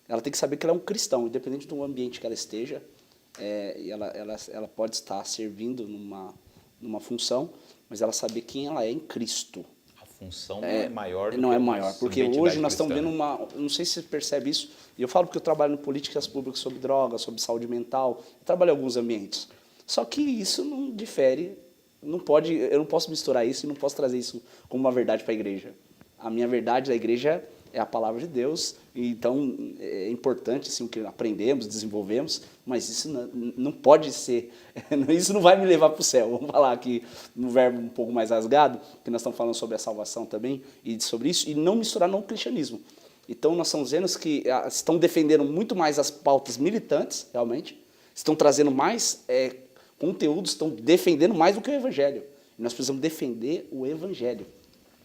Ela tem que saber que ela é um cristão, independente do ambiente que ela esteja, e ela pode estar servindo numa função, mas ela saber quem ela é em Cristo. A função não é maior do que não é a maior, porque identidade hoje nós estamos cristã. vendo não sei se você percebe isso, e eu falo porque eu trabalho em políticas públicas sobre drogas, sobre saúde mental, eu trabalho em alguns ambientes. Só que isso não difere, eu não posso misturar isso e não posso trazer isso como uma verdade para a igreja. A minha verdade da igreja é a palavra de Deus, então é importante assim, o que aprendemos, desenvolvemos, mas isso não pode ser, isso não vai me levar para o céu. Vamos falar aqui no verbo um pouco mais rasgado, que nós estamos falando sobre a salvação também, e sobre isso, e não misturar no cristianismo. Então nós estamos vendo que estão defendendo muito mais as pautas militantes, realmente, estão trazendo mais conteúdos, estão defendendo mais do que o evangelho. E nós precisamos defender o evangelho.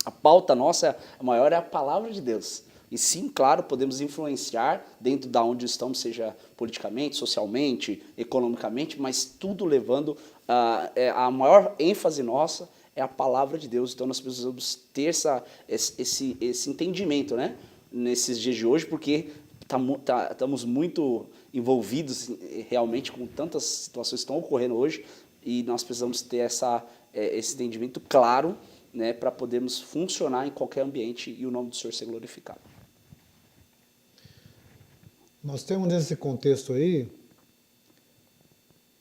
A pauta nossa maior é a palavra de Deus. E sim, claro, podemos influenciar dentro da onde estamos, seja politicamente, socialmente, economicamente, mas tudo levando a maior ênfase nossa é a palavra de Deus. Então nós precisamos ter esse entendimento, né, nesses dias de hoje, porque estamos muito envolvidos realmente com tantas situações que estão ocorrendo hoje, e nós precisamos ter esse entendimento claro, né, para podermos funcionar em qualquer ambiente e o nome do Senhor ser glorificado. Nós temos nesse contexto aí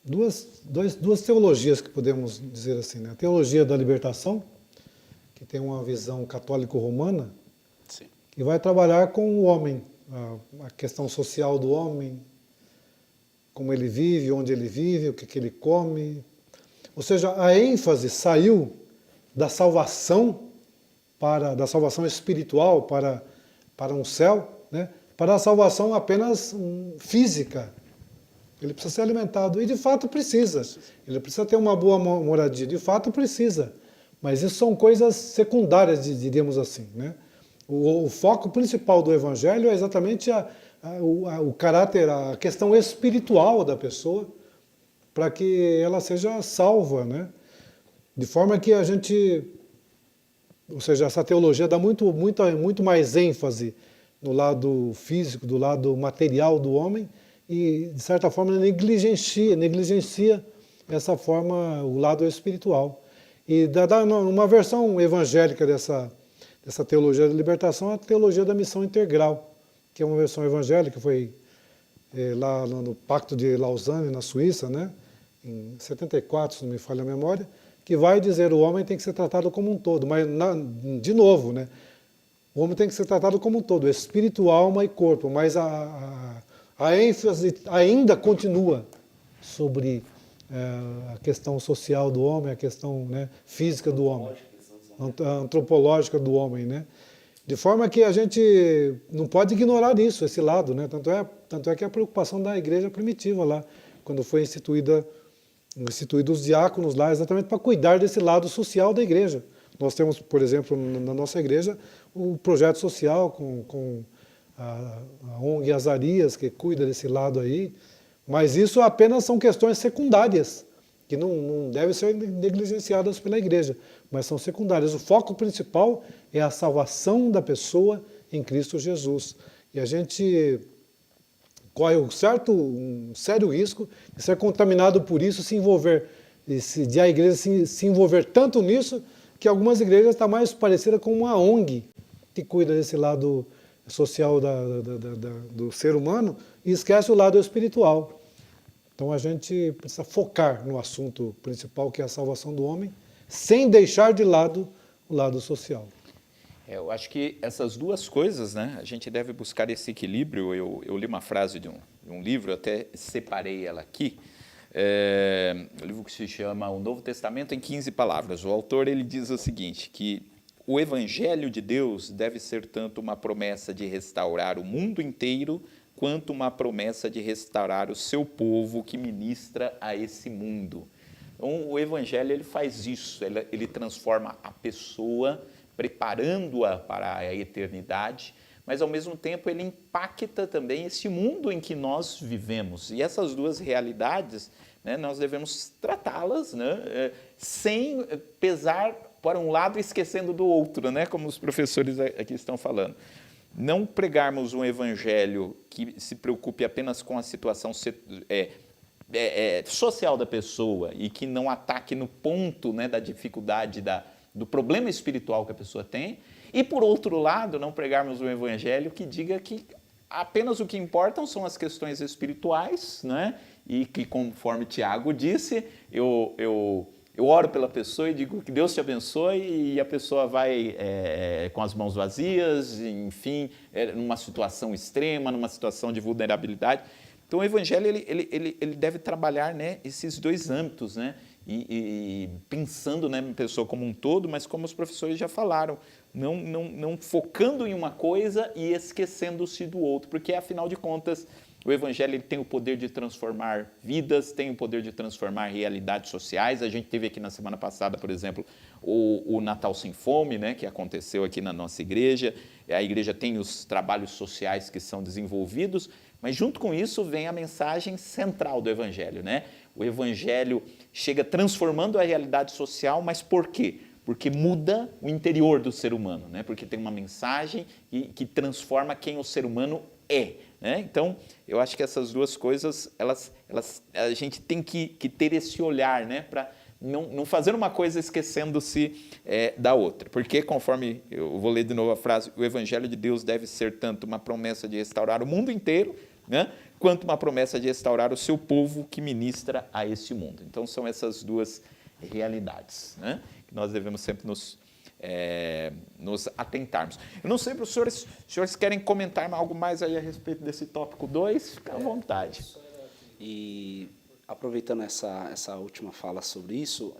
duas teologias que podemos dizer assim, né? A teologia da libertação, que tem uma visão católico-romana, Sim. que vai trabalhar com o homem, a questão social do homem, como ele vive, onde ele vive, o que ele come. Ou seja, a ênfase saiu da salvação da salvação espiritual para um céu, né, para a salvação apenas física. Ele precisa ser alimentado, e de fato precisa. Ele precisa ter uma boa moradia, de fato precisa. Mas isso são coisas secundárias, diríamos assim, né? O foco principal do Evangelho é exatamente o caráter, a questão espiritual da pessoa, para que ela seja salva, né? De forma que a gente, ou seja, essa teologia dá muito mais ênfase no lado físico, do lado material do homem, e de certa forma negligencia essa forma, o lado espiritual. E numa versão evangélica dessa teologia da libertação, a teologia da missão integral, que é uma versão evangélica, que foi lá no Pacto de Lausanne, na Suíça, né, em 74, se não me falha a memória, que vai dizer que o homem tem que ser tratado como um todo, mas, de novo, né, o homem tem que ser tratado como um todo, espírito, alma e corpo, mas a ênfase ainda continua sobre a questão social do homem, a questão, né, física do homem, antropológica do homem, né? De forma que a gente não pode ignorar isso, esse lado, né? Tanto é que a preocupação da igreja primitiva lá, quando foi instituídos os diáconos lá, exatamente para cuidar desse lado social da igreja. Nós temos, por exemplo, na nossa igreja, o projeto social com a ONG Azarias, que cuida desse lado aí, mas isso apenas são questões secundárias, que não devem ser negligenciadas pela igreja, mas são secundárias. O foco principal é a salvação da pessoa em Cristo Jesus. E a gente corre um sério risco de ser contaminado por isso, se envolver, de a igreja se envolver tanto nisso, que algumas igrejas estão mais parecidas com uma ONG, que cuida desse lado social do ser humano e esquece o lado espiritual. Então a gente precisa focar no assunto principal, que é a salvação do homem, sem deixar de lado o lado social. Eu acho que essas duas coisas, né, a gente deve buscar esse equilíbrio. Eu li uma frase de um livro, eu até separei ela aqui, um livro que se chama O Novo Testamento em 15 Palavras. O autor ele diz o seguinte, que o Evangelho de Deus deve ser tanto uma promessa de restaurar o mundo inteiro, quanto uma promessa de restaurar o seu povo que ministra a esse mundo. Então, o Evangelho ele faz isso, ele transforma a pessoa, preparando-a para a eternidade, mas ao mesmo tempo ele impacta também esse mundo em que nós vivemos. E essas duas realidades, né, nós devemos tratá-las, né, sem pesar para um lado e esquecendo do outro, né, como os professores aqui estão falando. Não pregarmos um evangelho que se preocupe apenas com a situação social da pessoa e que não ataque no ponto, né, da dificuldade, do problema espiritual que a pessoa tem, e, por outro lado, não pregarmos um evangelho que diga que apenas o que importam são as questões espirituais, né? E que, conforme Tiago disse, eu oro pela pessoa e digo que Deus te abençoe, e a pessoa vai com as mãos vazias, enfim, numa situação extrema, numa situação de vulnerabilidade. Então, o Evangelho ele deve trabalhar, né, esses dois âmbitos, né, e pensando, né, na pessoa como um todo, mas como os professores já falaram, não focando em uma coisa e esquecendo-se do outro, porque, afinal de contas, o Evangelho ele tem o poder de transformar vidas, tem o poder de transformar realidades sociais. A gente teve aqui na semana passada, por exemplo, o Natal Sem Fome, né, que aconteceu aqui na nossa igreja. A igreja tem os trabalhos sociais que são desenvolvidos, mas junto com isso vem a mensagem central do Evangelho, né? O Evangelho chega transformando a realidade social, mas por quê? Porque muda o interior do ser humano, né? Porque tem uma mensagem que transforma quem o ser humano é, né? Então, eu acho que essas duas coisas, a gente tem que ter esse olhar, né? Para não fazer uma coisa esquecendo-se da outra. Porque, conforme eu vou ler de novo a frase, o Evangelho de Deus deve ser tanto uma promessa de restaurar o mundo inteiro, né, quanto uma promessa de restaurar o seu povo que ministra a esse mundo. Então, são essas duas realidades, né, que nós devemos sempre nos atentarmos. Eu não sei, professores, os senhores querem comentar algo mais aí a respeito desse tópico 2? Fica à vontade. E aproveitando essa última fala sobre isso,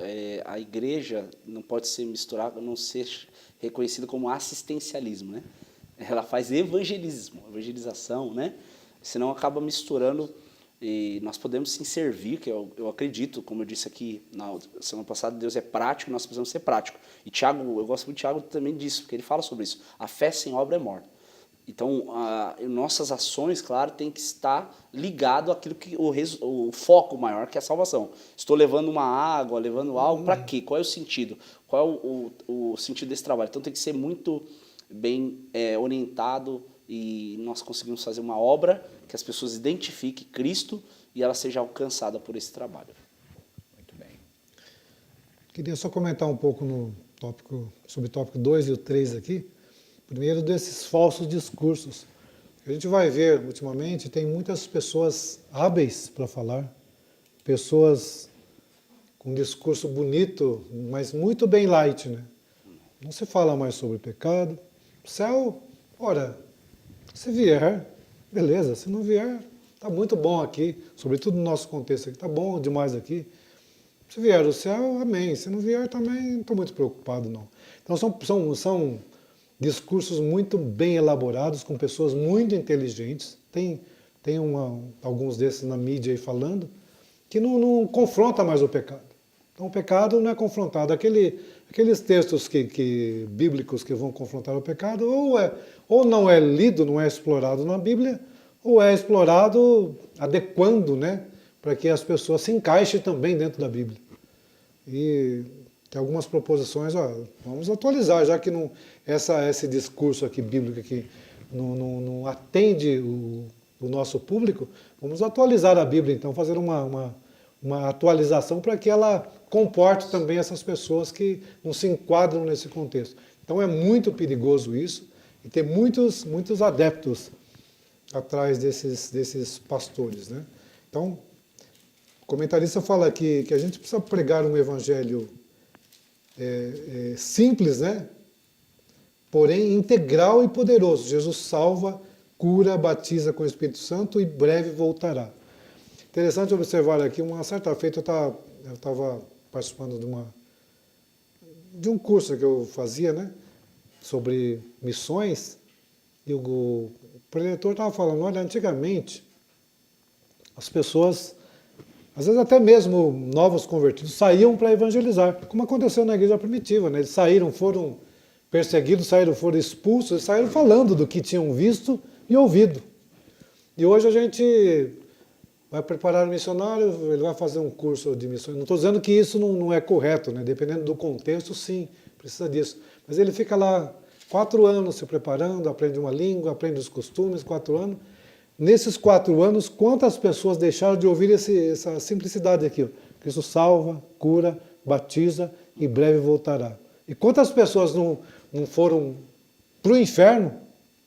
a igreja não pode ser misturada, não ser reconhecida como assistencialismo, né? Ela faz evangelização, né? Senão acaba misturando, e nós podemos sim servir, que eu acredito, como eu disse aqui na semana passada, Deus é prático, nós precisamos ser práticos. E Tiago, eu gosto muito de Tiago também disso, porque ele fala sobre isso. A fé sem obra é morta. Então, nossas ações, claro, tem que estar ligado àquilo que o foco maior, que é a salvação. Estou levando uma água, levando algo, para quê? Qual é o sentido? Qual é o sentido desse trabalho? Então, tem que ser muito bem orientado, e nós conseguimos fazer uma obra que as pessoas identifiquem Cristo e ela seja alcançada por esse trabalho. Muito bem. Queria só comentar um pouco sobre o tópico 2 e o 3 aqui. Primeiro, desses falsos discursos. A gente vai ver, ultimamente, tem muitas pessoas hábeis para falar, pessoas com discurso bonito, mas muito bem light, né? Não se fala mais sobre pecado. O céu, ora, se vier, beleza. Se não vier, está muito bom aqui, sobretudo no nosso contexto aqui, está bom demais aqui. Se vier o céu, amém. Se não vier, também não estou muito preocupado, não. Então, são discursos muito bem elaborados, com pessoas muito inteligentes. Tem alguns desses na mídia aí falando, que não confronta mais o pecado. Então, o pecado não é confrontado. Aqueles textos bíblicos que vão confrontar o pecado, ou não é lido, não é explorado na Bíblia, ou é explorado adequando, né, para que as pessoas se encaixem também dentro da Bíblia. E tem algumas proposições, vamos atualizar, já que esse discurso aqui bíblico aqui não atende o nosso público, vamos atualizar a Bíblia, então, fazer uma atualização para que ela comporte também essas pessoas que não se enquadram nesse contexto. Então é muito perigoso isso, e tem muitos adeptos atrás desses pastores, né? Então, o comentarista fala aqui que a gente precisa pregar um evangelho simples, né? porém integral e poderoso. Jesus salva, cura, batiza com o Espírito Santo e breve voltará. Interessante observar aqui, uma certa feita eu estava participando de um curso que eu fazia, né, sobre missões, e o preletor estava falando, olha, antigamente as pessoas, às vezes até mesmo novos convertidos, saíam para evangelizar, como aconteceu na igreja primitiva, né? Eles saíram, foram perseguidos, foram expulsos, saíram falando do que tinham visto e ouvido. E hoje a gente vai preparar um missionário, ele vai fazer um curso de missões. Não estou dizendo que isso não é correto, né? Dependendo do contexto, sim, precisa disso. Mas ele fica lá 4 anos se preparando, aprende uma língua, aprende os costumes, 4 anos. Nesses 4 anos, quantas pessoas deixaram de ouvir essa simplicidade aqui? Ó? Cristo salva, cura, batiza e breve voltará. E quantas pessoas não foram para o inferno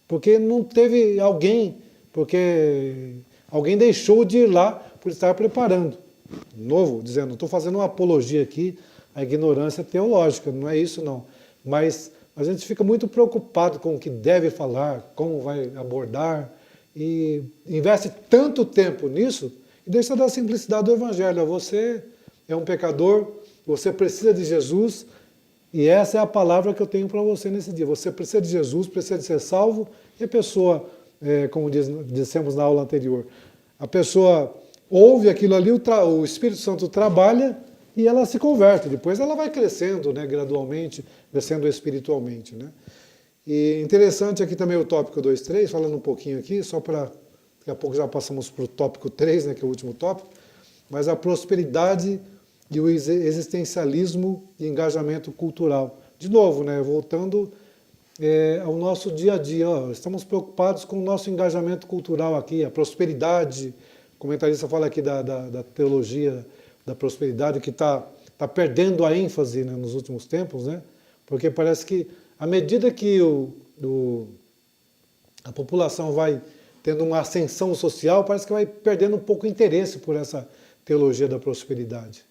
porque não teve alguém, porque alguém deixou de ir lá por estar preparando. De novo, dizendo, não estou fazendo uma apologia aqui à ignorância teológica, não é isso não. Mas a gente fica muito preocupado com o que deve falar, como vai abordar, e investe tanto tempo nisso e deixa da simplicidade do Evangelho. Você é um pecador, você precisa de Jesus, e essa é a palavra que eu tenho para você nesse dia. Você precisa de Jesus, precisa de ser salvo, e a pessoa, como dissemos na aula anterior, a pessoa ouve aquilo ali, o Espírito Santo trabalha e ela se converte. Depois ela vai crescendo, né, gradualmente, crescendo espiritualmente, né? E interessante aqui também o tópico 2.3, falando um pouquinho aqui, só para... Daqui a pouco já passamos para o tópico 3, né, que é o último tópico, mas a prosperidade e o existencialismo e engajamento cultural. De novo, né, voltando ao nosso dia a dia, ó, estamos preocupados com o nosso engajamento cultural aqui, a prosperidade, o comentarista fala aqui da teologia da prosperidade, que está perdendo a ênfase, né, nos últimos tempos, né, porque parece que à medida que a população vai tendo uma ascensão social, parece que vai perdendo um pouco o interesse por essa teologia da prosperidade.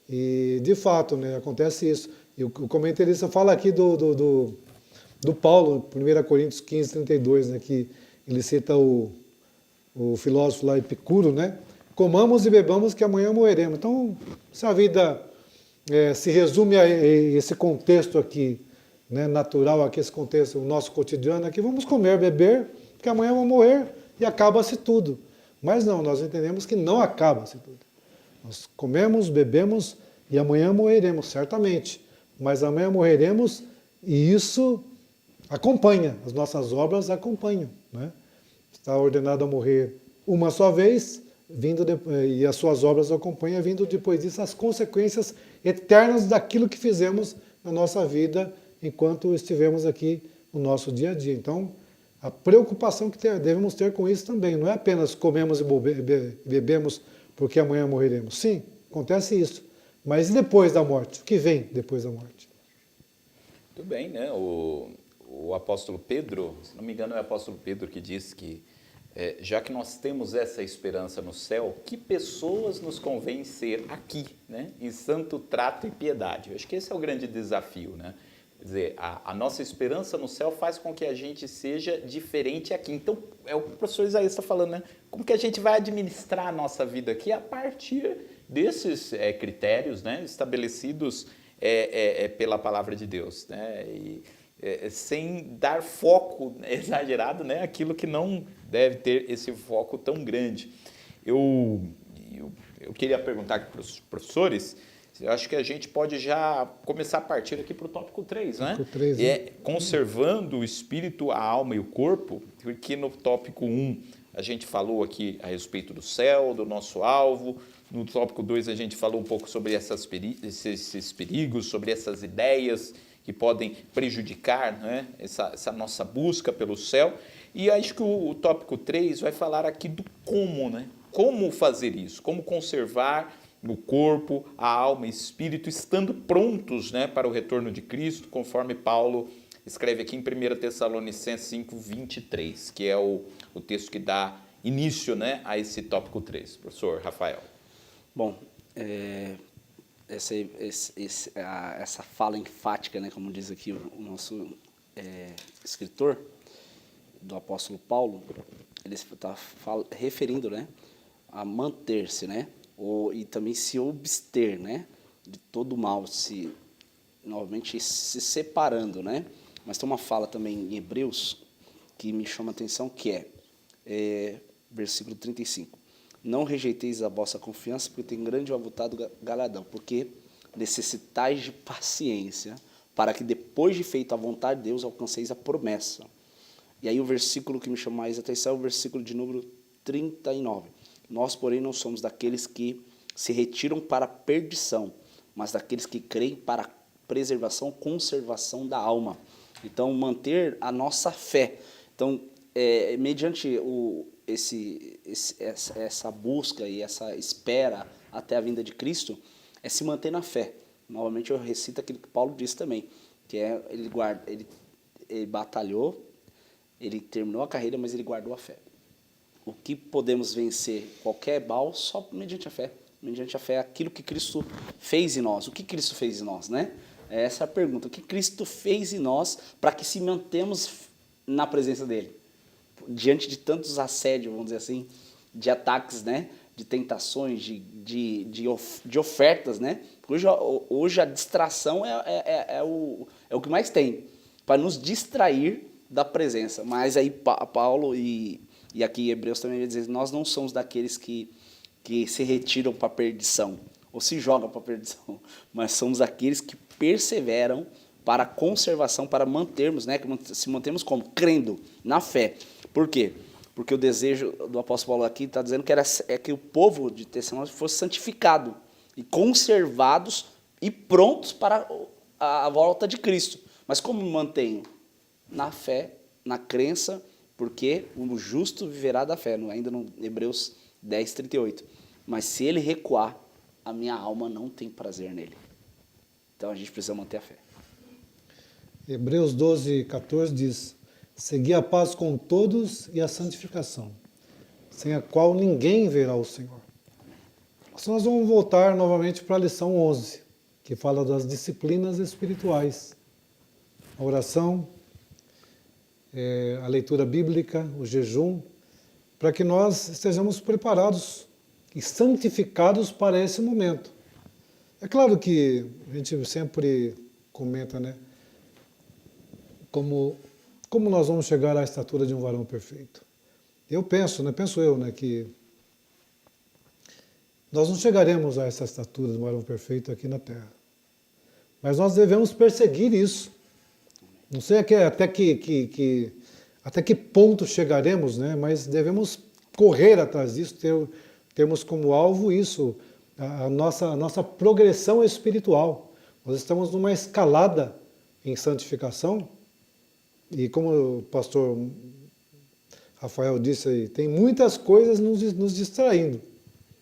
E, de fato, né, acontece isso. E o comentarista fala aqui do Paulo, 1 Coríntios 15:32, né, que ele cita o filósofo lá Epicuro, né? Comamos e bebamos que amanhã morreremos. Então, se a vida se resume a esse contexto aqui, né, natural, aqui esse contexto, o nosso cotidiano aqui, vamos comer, beber, que amanhã vamos morrer e acaba-se tudo. Mas não, nós entendemos que não acaba-se tudo. Nós comemos, bebemos e amanhã morreremos, certamente. Mas amanhã morreremos e isso acompanha, as nossas obras acompanham, né? Está ordenado a morrer uma só vez, e as suas obras acompanham, vindo depois disso as consequências eternas daquilo que fizemos na nossa vida enquanto estivemos aqui no nosso dia a dia. Então, a preocupação que devemos ter com isso também, não é apenas comemos e bebemos porque amanhã morreremos. Sim, acontece isso. Mas e depois da morte? O que vem depois da morte? Muito bem, né? O apóstolo Pedro, se não me engano, é o apóstolo Pedro que diz que já que nós temos essa esperança no céu, que pessoas nos convém ser aqui, né? Em santo trato e piedade. Eu acho que esse é o grande desafio, né? Quer dizer, a nossa esperança no céu faz com que a gente seja diferente aqui. Então, é o que o professor Isaías está falando, né? Como que a gente vai administrar a nossa vida aqui a partir desses critérios, né, estabelecidos pela palavra de Deus, né? E, sem dar foco exagerado, né, aquilo que não deve ter esse foco tão grande. Eu queria perguntar aqui para os professores, eu acho que a gente pode já começar a partir aqui para o tópico 3, né? Tópico 3, né? Conservando o espírito, a alma e o corpo, porque no tópico 1 a gente falou aqui a respeito do céu, do nosso alvo. No tópico 2 a gente falou um pouco sobre esses perigos, sobre essas ideias que podem prejudicar, né, essa nossa busca pelo céu. E acho que o tópico 3 vai falar aqui do como, né? Como fazer isso, como conservar o corpo, a alma e espírito, estando prontos, né, para o retorno de Cristo, conforme Paulo escreve aqui em 1 Tessalonicenses 5:23, que é o texto que dá início, né, a esse tópico 3. Professor Rafael. Bom, essa fala enfática, né, como diz aqui o nosso escritor do apóstolo Paulo, ele está referindo, né, a manter-se, né, e também se abster, né, de todo mal, novamente se separando, né. Mas tem uma fala também em Hebreus que me chama a atenção, que versículo 35. Não rejeiteis a vossa confiança, porque tem grande e avultado galardão, porque necessitais de paciência, para que depois de feito a vontade de Deus, alcanceis a promessa. E aí o versículo que me chama mais a atenção é o versículo de número 39. Nós, porém, não somos daqueles que se retiram para a perdição, mas daqueles que creem para a preservação, conservação da alma. Então, manter a nossa fé. Então, mediante essa busca e essa espera até a vinda de Cristo, é se manter na fé. Novamente, eu recito aquilo que Paulo disse também, que ele batalhou, ele terminou a carreira, mas ele guardou a fé. O que podemos vencer qualquer mal só mediante a fé. Mediante a fé, aquilo que Cristo fez em nós. O que Cristo fez em nós, né? Essa é a pergunta. O que Cristo fez em nós para que se mantemos na presença dele? Diante de tantos assédios, vamos dizer assim, de ataques, né? De tentações, de ofertas, né? Hoje a distração é o que mais tem, para nos distrair da presença. Mas aí Paulo e aqui Hebreus também vai dizer, nós não somos daqueles que se retiram para a perdição, ou se jogam para a perdição, mas somos aqueles que perseveram para a conservação, para mantermos, né? Se mantemos como? Crendo, na fé. Por quê? Porque o desejo do apóstolo Paulo aqui está dizendo que que o povo de Tessalônica fosse santificado e conservados e prontos para a volta de Cristo. Mas como me mantenho? Na fé, na crença, porque o justo viverá da fé, ainda no Hebreus 10, 38. Mas se ele recuar, a minha alma não tem prazer nele. Então a gente precisa manter a fé. Hebreus 12, 14 diz, segui a paz com todos e a santificação, sem a qual ninguém verá o Senhor. Então nós vamos voltar novamente para a lição 11, que fala das disciplinas espirituais. A oração, a leitura bíblica, o jejum, para que nós estejamos preparados e santificados para esse momento. É claro que a gente sempre comenta, né? Como nós vamos chegar à estatura de um varão perfeito? Eu penso, que nós não chegaremos a essa estatura de um varão perfeito aqui na Terra. Mas nós devemos perseguir isso. Não sei até que ponto chegaremos, né? Mas devemos correr atrás disso, termos como alvo isso, a nossa progressão espiritual. Nós estamos numa escalada em santificação, e como o pastor Rafael disse aí, tem muitas coisas nos distraindo.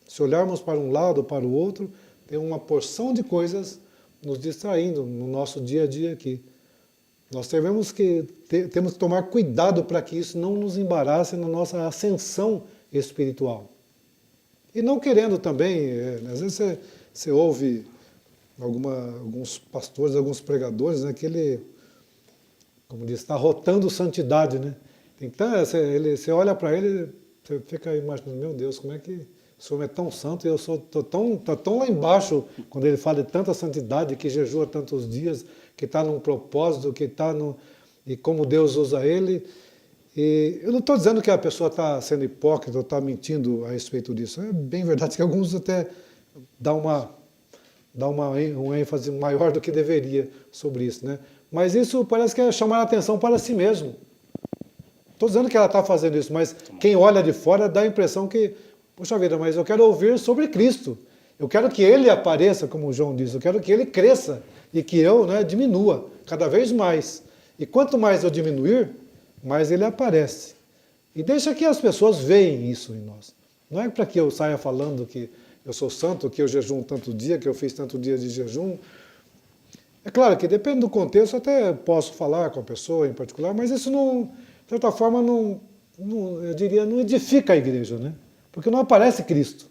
Se olharmos para um lado ou para o outro, tem uma porção de coisas nos distraindo no nosso dia a dia aqui. Nós temos que tomar cuidado para que isso não nos embarace na nossa ascensão espiritual. E não querendo também, às vezes você ouve alguns pastores, alguns pregadores, né, que ele, como diz, está rotando santidade, né? Então, você olha para ele, você fica imaginando, meu Deus, como é que o Senhor é tão santo e eu estou tão lá embaixo, quando ele fala de tanta santidade, que jejua tantos dias, que está num propósito, que está e como Deus usa ele. E eu não estou dizendo que a pessoa está sendo hipócrita ou está mentindo a respeito disso. É bem verdade que alguns até dão um ênfase maior do que deveria sobre isso, né? Mas isso parece que é chamar a atenção para si mesmo. Estou dizendo que ela está fazendo isso, mas quem olha de fora dá a impressão que, poxa vida, mas eu quero ouvir sobre Cristo. Eu quero que Ele apareça, como o João diz, eu quero que Ele cresça e que eu, né, diminua cada vez mais. E quanto mais eu diminuir, mais Ele aparece. E deixa que as pessoas veem isso em nós. Não é para que eu saia falando que eu sou santo, que eu jejuo tanto dia, que eu fiz tanto dia de jejum. É claro que depende do contexto, até posso falar com a pessoa em particular, mas isso não, de certa forma, eu diria, não edifica a igreja, né? Porque não aparece Cristo,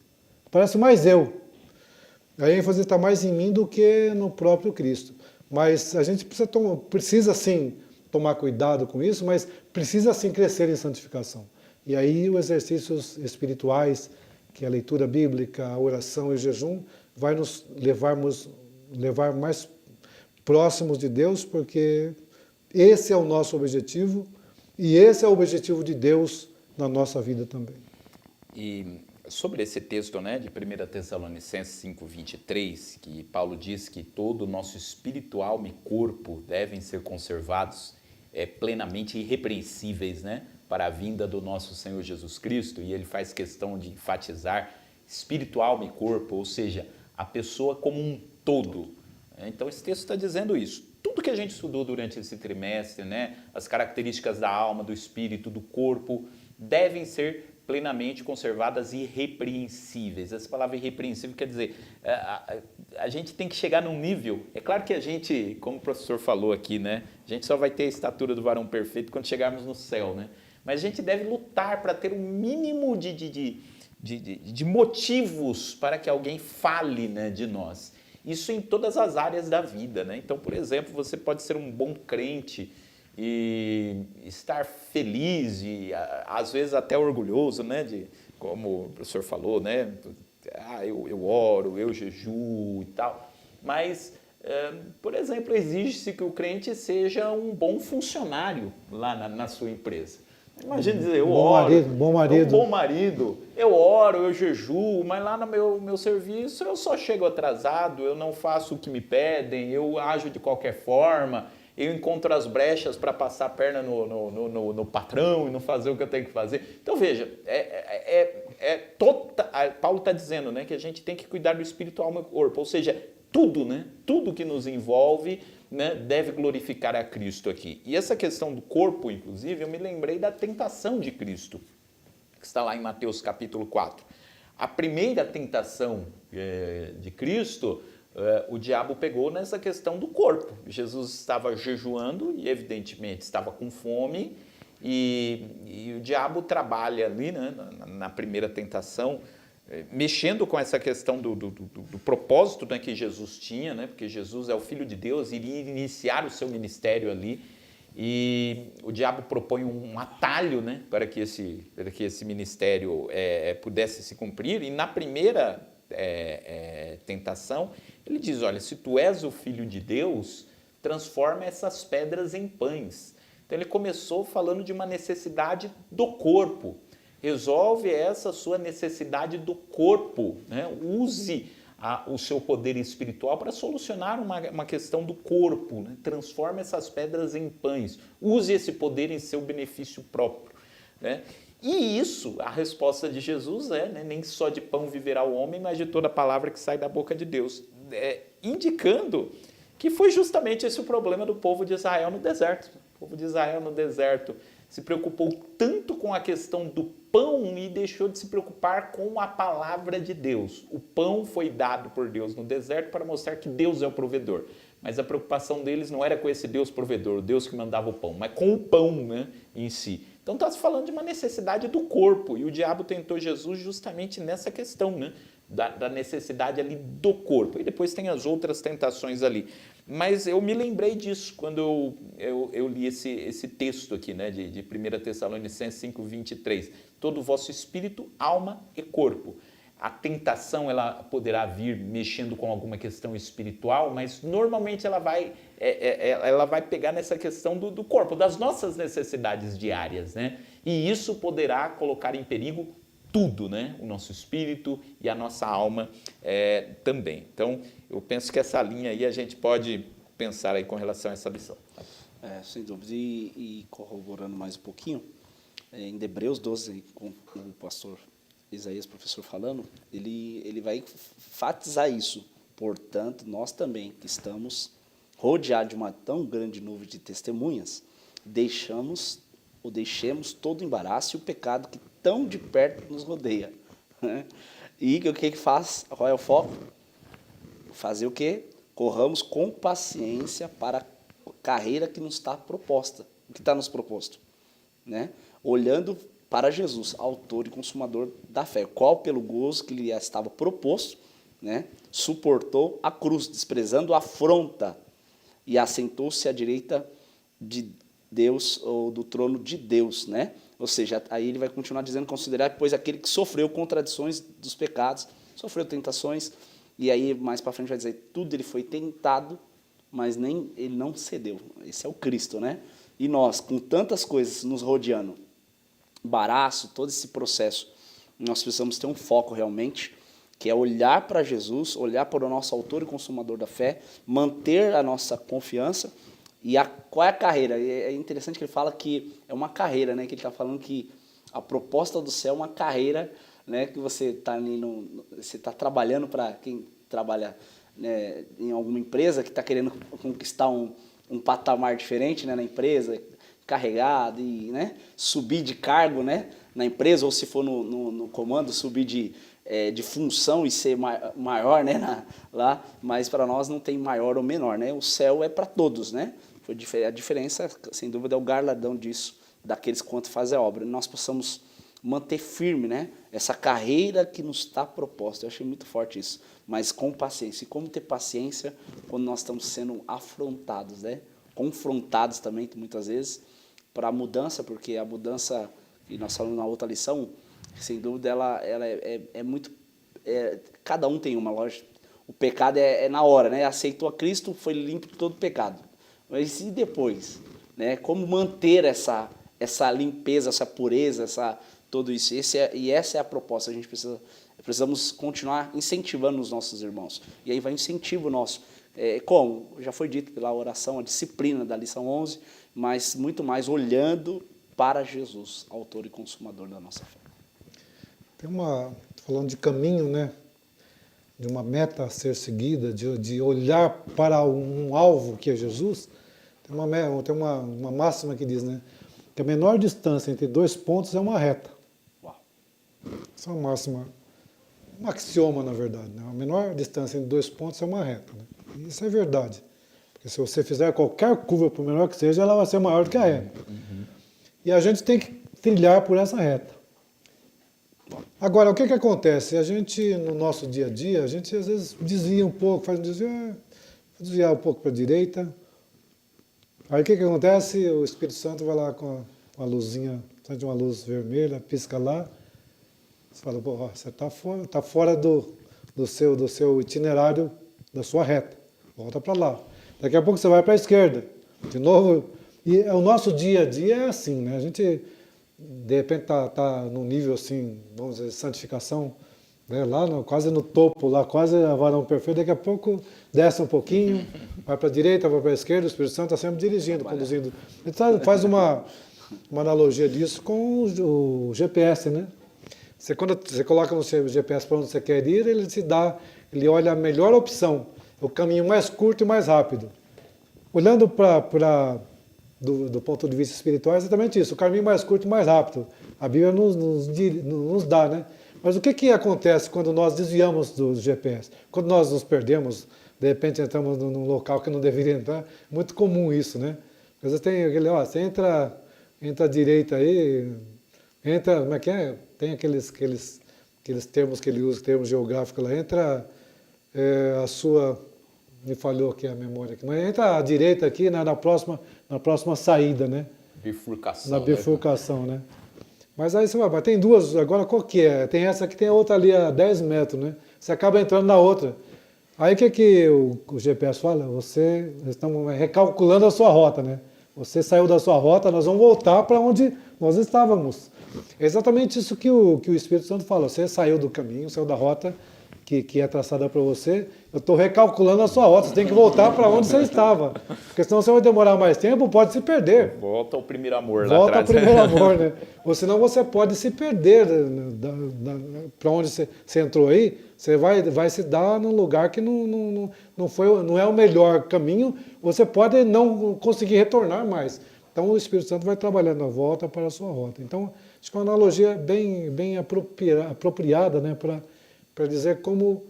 aparece mais eu. A ênfase está mais em mim do que no próprio Cristo. Mas a gente precisa sim, tomar cuidado com isso, mas precisa sim crescer em santificação. E aí os exercícios espirituais, que é a leitura bíblica, a oração e o jejum, vai nos levar mais próximos de Deus, porque esse é o nosso objetivo e esse é o objetivo de Deus na nossa vida também. E sobre esse texto, né, de 1 Tessalonicenses 5:23, que Paulo diz que todo o nosso espírito, alma e corpo devem ser conservados plenamente irrepreensíveis, né, para a vinda do nosso Senhor Jesus Cristo, e ele faz questão de enfatizar espírito, alma e corpo, ou seja, a pessoa como um todo. Então esse texto está dizendo isso. Tudo que a gente estudou durante esse trimestre, né, as características da alma, do espírito, do corpo, devem ser plenamente conservadas e irrepreensíveis. Essa palavra irrepreensível quer dizer, a gente tem que chegar num nível, é claro que a gente, como o professor falou aqui, né, a gente só vai ter a estatura do varão perfeito quando chegarmos no céu, né, mas a gente deve lutar para ter um mínimo de motivos para que alguém fale, né, de nós. Isso em todas as áreas da vida, né? Então, por exemplo, você pode ser um bom crente e estar feliz e às vezes até orgulhoso, né? Como o professor falou, né? Eu oro, eu jejuo e tal. Mas, por exemplo, exige-se que o crente seja um bom funcionário lá na sua empresa. Imagina dizer, eu oro, bom marido. um bom marido, eu oro, eu jejuo, mas lá no meu serviço eu só chego atrasado, eu não faço o que me pedem, eu ajo de qualquer forma, eu encontro as brechas para passar a perna no patrão e não fazer o que eu tenho que fazer. Então veja, Paulo está dizendo, né, que a gente tem que cuidar do espírito, alma e corpo, ou seja, tudo, né, tudo que nos envolve, né, deve glorificar a Cristo aqui. E essa questão do corpo, inclusive, eu me lembrei da tentação de Cristo, que está lá em Mateus capítulo 4. A primeira tentação de Cristo, o diabo pegou nessa questão do corpo. Jesus estava jejuando e, evidentemente, estava com fome, e o diabo trabalha ali, né, na primeira tentação, mexendo com essa questão do propósito, né, que Jesus tinha, né, porque Jesus é o Filho de Deus, iria iniciar o seu ministério ali, e o diabo propõe um atalho, né, para que esse ministério pudesse se cumprir, e na primeira tentação, ele diz, olha, se tu és o Filho de Deus, transforma essas pedras em pães. Então ele começou falando de uma necessidade do corpo. Resolve essa sua necessidade do corpo, né? Use o seu poder espiritual para solucionar uma questão do corpo, né? Transforme essas pedras em pães, use esse poder em seu benefício próprio, né? E isso, a resposta de Jesus né? Nem só de pão viverá o homem, mas de toda palavra que sai da boca de Deus, indicando que foi justamente esse o problema do povo de Israel no deserto. O povo de Israel no deserto se preocupou tanto com a questão do pão e deixou de se preocupar com a palavra de Deus. O pão foi dado por Deus no deserto para mostrar que Deus é o provedor. Mas a preocupação deles não era com esse Deus provedor, o Deus que mandava o pão, mas com o pão, né, em si. Então está se falando de uma necessidade do corpo, e o diabo tentou Jesus justamente nessa questão, né, da necessidade ali do corpo. E depois tem as outras tentações ali. Mas eu me lembrei disso quando eu li esse texto aqui, né, de 1 Tessalonicenses 5:23. Todo o vosso espírito, alma e corpo. A tentação ela poderá vir mexendo com alguma questão espiritual, mas normalmente ela vai pegar nessa questão do corpo, das nossas necessidades diárias, né? E isso poderá colocar em perigo tudo, né? O nosso espírito e a nossa alma também. Então, eu penso que essa linha aí a gente pode pensar aí com relação a essa lição. Sem dúvida. E corroborando mais um pouquinho, em Hebreus 12, com o pastor Isaías, professor, falando, ele vai enfatizar isso. Portanto, nós também, que estamos rodeados de uma tão grande nuvem de testemunhas, deixemos todo o embaraço e o pecado que tão de perto nos rodeia. E o que faz? Qual é o foco? Fazer o quê? Corramos com paciência para a carreira que nos está proposta. O que está nos proposto? Né? Olhando para Jesus, autor e consumador da fé, qual pelo gozo que lhe estava proposto, né, suportou a cruz, desprezando a afronta, e assentou-se à direita Deus, ou do trono de Deus, né? Ou seja, aí ele vai continuar dizendo, considerar, pois, aquele que sofreu contradições dos pecados, sofreu tentações, e aí mais para frente vai dizer, tudo ele foi tentado, mas ele não cedeu. Esse é o Cristo, né? E nós, com tantas coisas nos rodeando, embaraço, todo esse processo, nós precisamos ter um foco realmente, que é olhar para Jesus, olhar para o nosso autor e consumador da fé, manter a nossa confiança. E qual é a carreira? É interessante que ele fala que é uma carreira, né? Que ele está falando que a proposta do céu é uma carreira, né? Que você está ali você está trabalhando para quem trabalha, né, em alguma empresa que está querendo conquistar um patamar diferente, né, na empresa, carregado e, né, subir de cargo, né, na empresa, ou se for no comando, subir de função e ser maior, né, lá, mas para nós não tem maior ou menor, né, o céu é para todos, né, a diferença, sem dúvida, é o galardão disso, daqueles quanto fazem a obra, nós possamos manter firme, né, essa carreira que nos está proposta. Eu achei muito forte isso, mas com paciência. E como ter paciência quando nós estamos sendo afrontados, né, confrontados também, muitas vezes, para a mudança, porque a mudança, e nós falamos na outra lição, sem dúvida, ela é muito... cada um tem uma, lógico. O pecado é na hora, né? Aceitou a Cristo, foi limpo de todo pecado. Mas e depois? Né? Como manter essa limpeza, essa pureza, tudo isso? Essa é a proposta. A gente precisamos continuar incentivando os nossos irmãos. E aí vai incentivo nosso. Como? Já foi dito pela oração, a disciplina da lição 11, mas muito mais olhando para Jesus, autor e consumador da nossa fé. Falando de caminho, né? De uma meta a ser seguida, de olhar para um alvo que é Jesus, tem uma máxima que diz, né, que a menor distância entre 2 pontos é uma reta. Uau. Essa é uma máxima, um axioma, na verdade, né? A menor distância entre 2 pontos é uma reta, né? E isso é verdade, porque se você fizer qualquer curva, por menor que seja, ela vai ser maior do que a reta. E a gente tem que trilhar por essa reta. Agora, o que acontece? A gente, no nosso dia a dia, a gente às vezes desvia um pouco, desviar um pouco para a direita. Aí o que acontece? O Espírito Santo vai lá com uma luzinha, de uma luz vermelha, pisca lá. Você fala, pô, você está fora do seu itinerário, da sua reta. Volta para lá. Daqui a pouco você vai para a esquerda. De novo. E o nosso dia a dia é assim, né? A gente... de repente está num nível assim, vamos dizer, santificação, né? Lá quase no topo, lá quase a varão perfeito, daqui a pouco desce um pouquinho, vai para a direita, vai para a esquerda, o Espírito Santo está sempre dirigindo, conduzindo. Ele faz uma analogia disso com o GPS, né? Quando você coloca no seu GPS para onde você quer ir, ele olha a melhor opção, o caminho mais curto e mais rápido. Olhando do ponto de vista espiritual, é exatamente isso, o caminho mais curto e mais rápido. A Bíblia nos dá, né? Mas o que acontece quando nós desviamos do GPS? Quando nós nos perdemos, de repente entramos num local que não deveria entrar, muito comum isso, né? Às vezes tem você entra à direita aí, como é que é? Tem aqueles termos que ele usa, termos geográficos lá, a sua... Me falhou aqui a memória aqui. Mas entra à direita aqui na próxima saída, né? Bifurcação. Na bifurcação, né? Mas aí você vai, tem duas, agora qual que é? Tem essa aqui, tem a outra ali a 10 metros, né? Você acaba entrando na outra. Aí o que o GPS fala? Estamos recalculando a sua rota, né? Você saiu da sua rota, nós vamos voltar para onde nós estávamos. É exatamente isso que o Espírito Santo fala. Você saiu do caminho, saiu da rota que é traçada para você, eu estou recalculando a sua rota, você tem que voltar para onde você estava, porque senão você vai demorar mais tempo, pode se perder. Volta ao primeiro amor lá Volta atrás. ao primeiro amor, né? Ou senão você pode se perder para onde você entrou aí, você vai se dar num lugar que não é o melhor caminho, você pode não conseguir retornar mais. Então o Espírito Santo vai trabalhando a volta para a sua rota. Então, acho que é uma analogia bem apropriada, né, para dizer como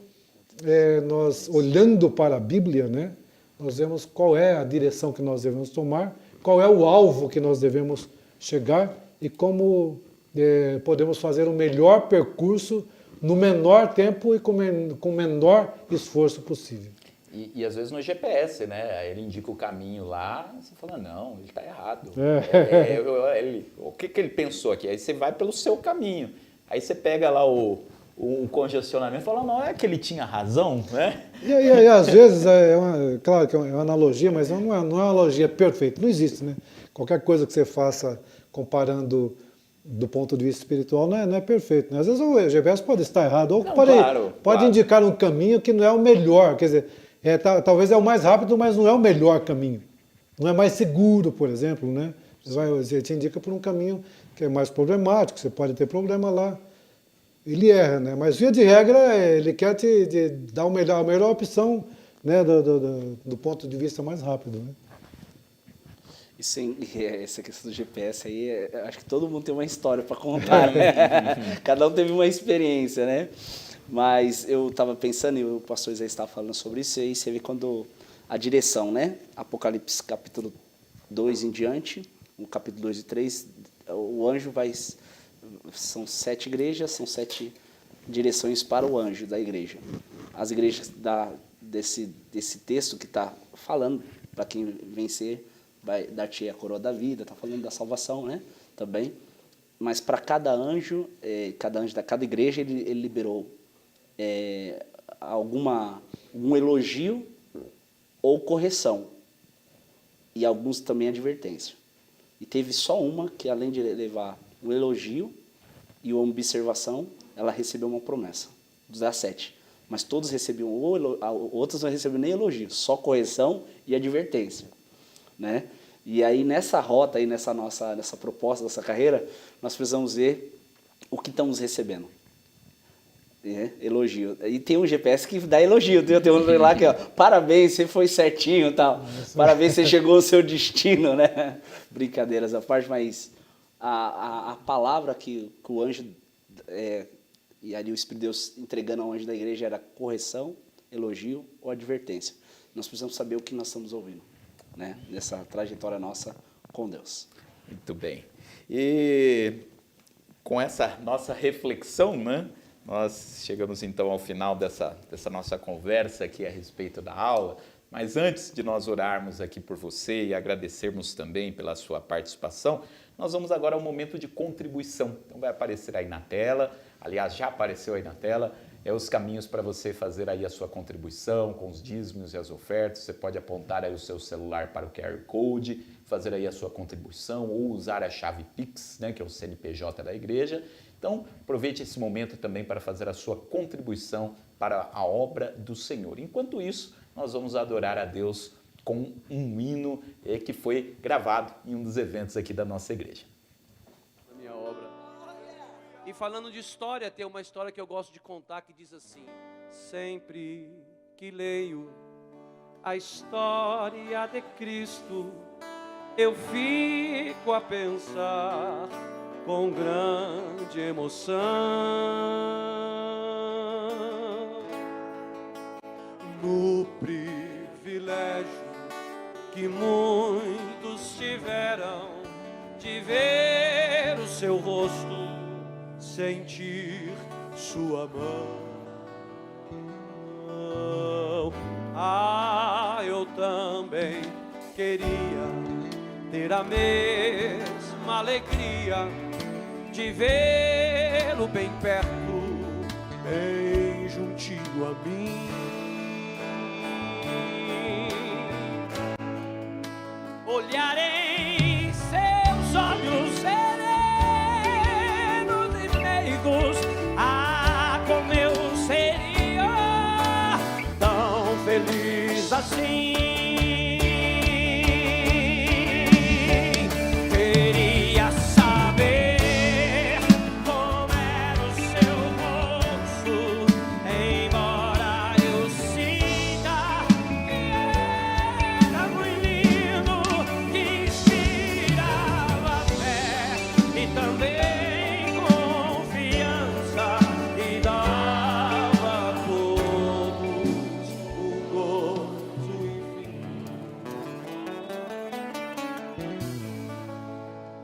nós, olhando para a Bíblia, né, nós vemos qual é a direção que nós devemos tomar, qual é o alvo que nós devemos chegar e como podemos fazer o melhor percurso no menor tempo e com o menor esforço possível. E às vezes no GPS, né? Aí ele indica o caminho lá, você fala, não, ele está errado. O que ele pensou aqui? Aí você vai pelo seu caminho. Aí você pega lá o congestionamento e fala, não, é que ele tinha razão, né? E às vezes, claro que é uma analogia, mas não é uma analogia perfeita, não existe, né? Qualquer coisa que você faça comparando do ponto de vista espiritual não é perfeito, né? Às vezes o GPS pode estar errado, ou pode indicar um caminho que não é o melhor, quer dizer, talvez é o mais rápido, mas não é o melhor caminho. Não é mais seguro, por exemplo, né? Você te indica por um caminho que é mais problemático, você pode ter problema lá. Ele erra, né? Mas via de regra, ele quer te dar a melhor opção, né? Do ponto de vista mais rápido, né? E sem essa questão do GPS aí, acho que todo mundo tem uma história para contar, né? Cada um teve uma experiência, né? Mas eu estava pensando, e o pastor Isaías estava falando sobre isso, e aí você vê quando a direção, né? Apocalipse capítulo 2 em diante, no capítulo 2 e 3, o anjo vai... São 7 igrejas, são 7 direções para o anjo da igreja. As igrejas desse texto que está falando, para quem vencer, vai dar-te a coroa da vida, está falando da salvação, né? Também. Mas para cada anjo da cada igreja, ele liberou um elogio ou correção. E alguns também advertência. E teve só uma que, além de levar um elogio e uma observação, ela recebeu uma promessa, dos 7. Mas todos recebiam, outros não receberam nem elogio, só correção e advertência, né? E aí nessa rota, aí nessa proposta, dessa carreira, nós precisamos ver o que estamos recebendo. Elogio. E tem um GPS que dá elogio, tem um lá que, ó, parabéns, você foi certinho, tal. Parabéns, você chegou ao seu destino, né? Brincadeiras à parte, mas a palavra que o anjo, e ali o Espírito de Deus entregando ao anjo da igreja era correção, elogio ou advertência. Nós precisamos saber o que nós estamos ouvindo, né? Nessa trajetória nossa com Deus. Muito bem. E com essa nossa reflexão, né? Nós chegamos então ao final dessa nossa conversa aqui a respeito da aula, mas antes de nós orarmos aqui por você e agradecermos também pela sua participação, nós vamos agora ao momento de contribuição. Então vai aparecer aí na tela, aliás já apareceu aí na tela, os caminhos para você fazer aí a sua contribuição com os dízimos e as ofertas. Você pode apontar aí o seu celular para o QR Code, fazer aí a sua contribuição ou usar a chave Pix, né, que é o CNPJ da igreja. Então, aproveite esse momento também para fazer a sua contribuição para a obra do Senhor. Enquanto isso, nós vamos adorar a Deus com um hino que foi gravado em um dos eventos aqui da nossa igreja. A minha obra. E falando de história, tem uma história que eu gosto de contar que diz assim: sempre que leio a história de Cristo, eu fico a pensar com grande emoção no privilégio que muitos tiveram de ver o seu rosto, sentir sua mão. Eu também queria ter a mesma alegria de vê-lo bem perto, bem juntinho a mim. Olhar em seus olhos serenos e meigos, como eu seria tão feliz assim.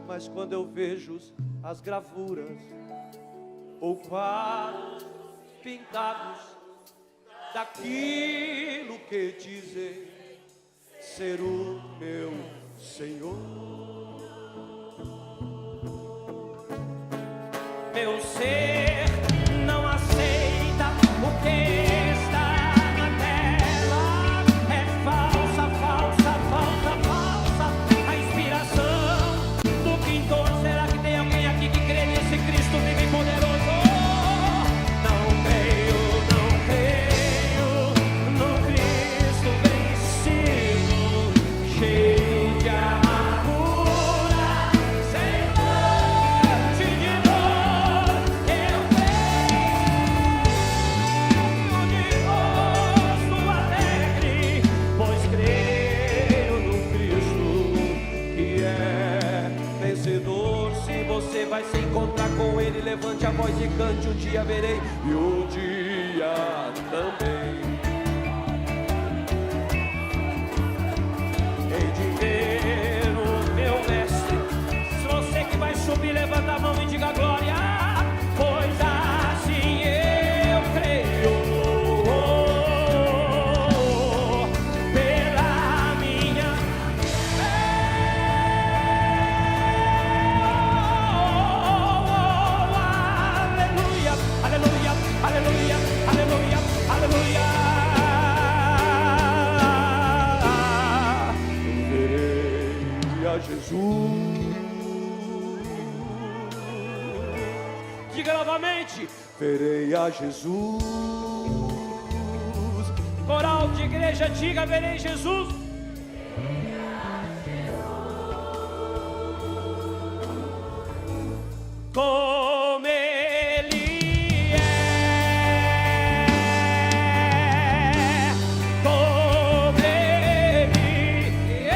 Mas quando eu vejo as gravuras ou quadros pintados daquilo que que dizer ser o meu Senhor. Meu ser não aceita o que está na tela. É falsa, falsa, falsa, falsa a inspiração do pintor. Será que tem alguém aqui que crê nesse Cristo vivo e poderoso? Não creio no Cristo vencido, cheio de amargura, sem morte de dor. Eu venho de rosto alegre, pois creio no Cristo que é vencedor. Se você vai se encontrar com Ele, levante a voz e cante: um dia verei e um dia também hei de ver o meu mestre. Se você que vai subir, levanta a mão e diga glória, pois assim eu creio. Pela minha aleluia, aleluia, aleluia, aleluia, aleluia. Verei a Jesus. Diga novamente: verei a Jesus. Coral de igreja, diga: verei Jesus. Como Ele é, como Ele é.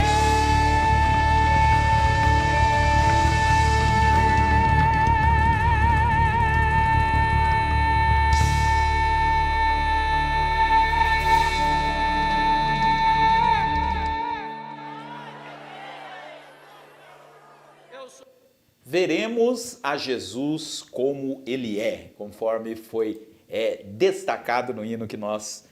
Eu sou Veremos a Jesus como Ele é, conforme foi destacado no hino que nós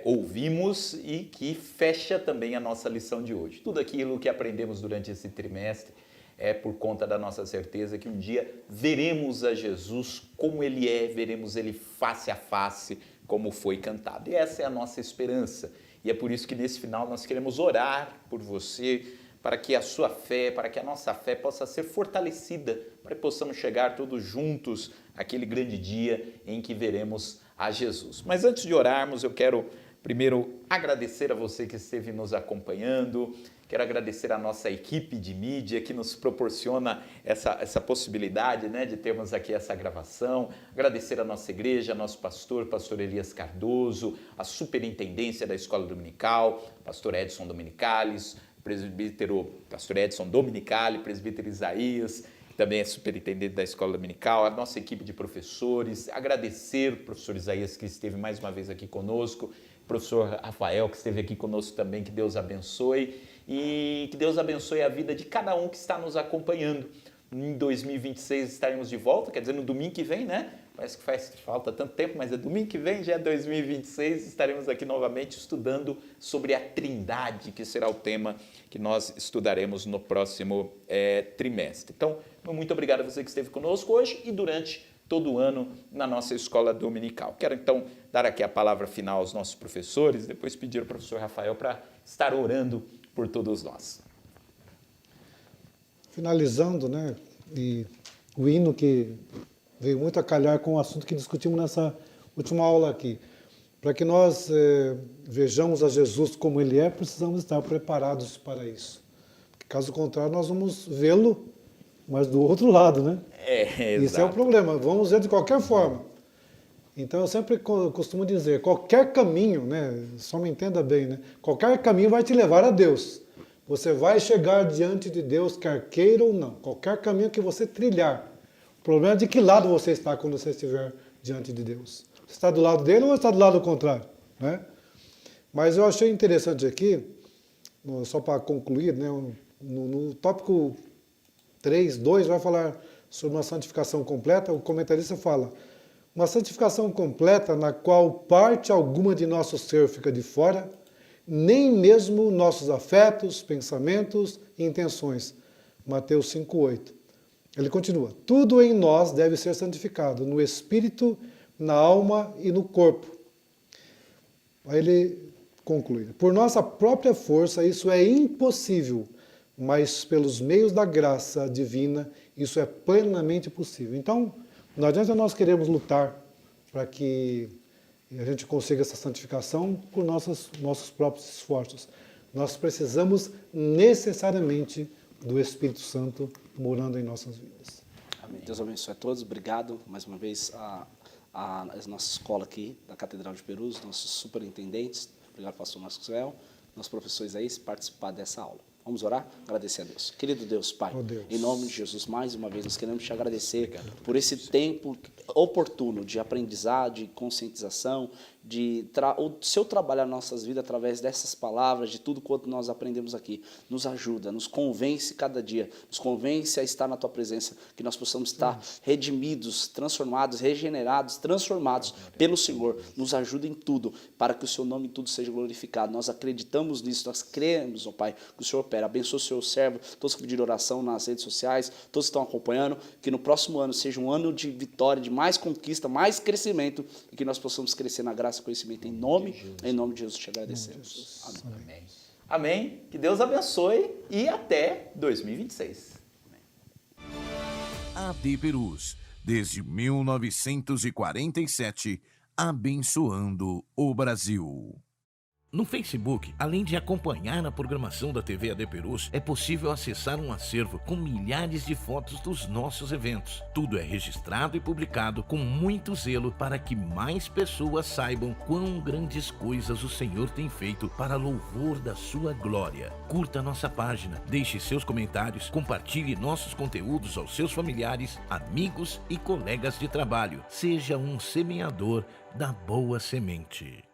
ouvimos e que fecha também a nossa lição de hoje. Tudo aquilo que aprendemos durante esse trimestre é por conta da nossa certeza que um dia veremos a Jesus como Ele é, veremos Ele face a face, como foi cantado. E essa é a nossa esperança. E é por isso que nesse final nós queremos orar por você, para que a sua fé, para que a nossa fé possa ser fortalecida, para que possamos chegar todos juntos àquele grande dia em que veremos a Jesus. Mas antes de orarmos, eu quero primeiro agradecer a você que esteve nos acompanhando, quero agradecer a nossa equipe de mídia que nos proporciona essa possibilidade, né, de termos aqui essa gravação, agradecer a nossa igreja, nosso pastor Elias Cardoso, a superintendência da Escola Dominical, pastor Edson Dominicales, presbítero pastor Edson Dominicali, presbítero Isaías, também é superintendente da Escola Dominical, a nossa equipe de professores, agradecer o professor Isaías que esteve mais uma vez aqui conosco, o professor Rafael que esteve aqui conosco também, que Deus abençoe e que Deus abençoe a vida de cada um que está nos acompanhando. Em 2026 estaremos de volta, quer dizer, no domingo que vem, né? Parece que faz falta tanto tempo, mas é domingo que vem, já é 2026, estaremos aqui novamente estudando sobre a Trindade, que será o tema que nós estudaremos no próximo trimestre. Então, muito obrigado a você que esteve conosco hoje e durante todo o ano na nossa escola dominical. Quero então dar aqui a palavra final aos nossos professores, depois pedir ao professor Rafael para estar orando por todos nós. Finalizando, né, e o hino que veio muito a calhar com o assunto que discutimos nessa última aula aqui. Para que nós vejamos a Jesus como Ele é, precisamos estar preparados para isso. Porque, caso contrário, nós vamos vê-lo, mas do outro lado, né? Isso é o problema, vamos ver de qualquer forma. Então, eu sempre costumo dizer, qualquer caminho, né, só me entenda bem, né, qualquer caminho vai te levar a Deus. Você vai chegar diante de Deus, quer queira ou não. Qualquer caminho que você trilhar. O problema é de que lado você está quando você estiver diante de Deus. Você está do lado dele ou está do lado contrário? Né? Mas eu achei interessante aqui, só para concluir, né, no tópico 3.2 vai falar sobre uma santificação completa. O comentarista fala, uma santificação completa na qual parte alguma de nosso ser fica de fora, nem mesmo nossos afetos, pensamentos e intenções. Mateus 5:8. Ele continua: tudo em nós deve ser santificado, no espírito, na alma e no corpo. Aí ele conclui: por nossa própria força isso é impossível, mas pelos meios da graça divina isso é plenamente possível. Então, não adianta nós queremos lutar para que a gente consiga essa santificação por nossos próprios esforços. Nós precisamos necessariamente do Espírito Santo morando em nossas vidas. Amém. Deus abençoe a todos. Obrigado mais uma vez a nossa escola aqui da Catedral de Perus, nossos superintendentes. Obrigado, pastor Maxwell, nossos professores aí, participar dessa aula. Vamos orar? Agradecer a Deus. Querido Deus, Pai, Deus, em nome de Jesus, mais uma vez, nós queremos te agradecer por esse tempo oportuno de aprendizado, de conscientização, o seu trabalho nas nossas vidas através dessas palavras, de tudo quanto nós aprendemos aqui. Nos ajuda, nos convence cada dia, nos convence a estar na Tua presença, que nós possamos estar redimidos, transformados, regenerados, transformados pelo Senhor. Nos ajuda em tudo, para que o Seu nome em tudo seja glorificado. Nós acreditamos nisso, nós cremos, ó Pai, que o Senhor opera. Abençoa o Seu servo, todos que pediram oração nas redes sociais, todos que estão acompanhando, que no próximo ano seja um ano de vitória, de mais conquista, mais crescimento, e que nós possamos crescer na graça e conhecimento em nome de Jesus te agradecemos. Amém. Amém. Que Deus abençoe e até 2026. AD Perus, desde 1947, abençoando o Brasil. No Facebook, além de acompanhar a programação da TV AD Perus, é possível acessar um acervo com milhares de fotos dos nossos eventos. Tudo é registrado e publicado com muito zelo para que mais pessoas saibam quão grandes coisas o Senhor tem feito para louvor da sua glória. Curta nossa página, deixe seus comentários, compartilhe nossos conteúdos aos seus familiares, amigos e colegas de trabalho. Seja um semeador da boa semente.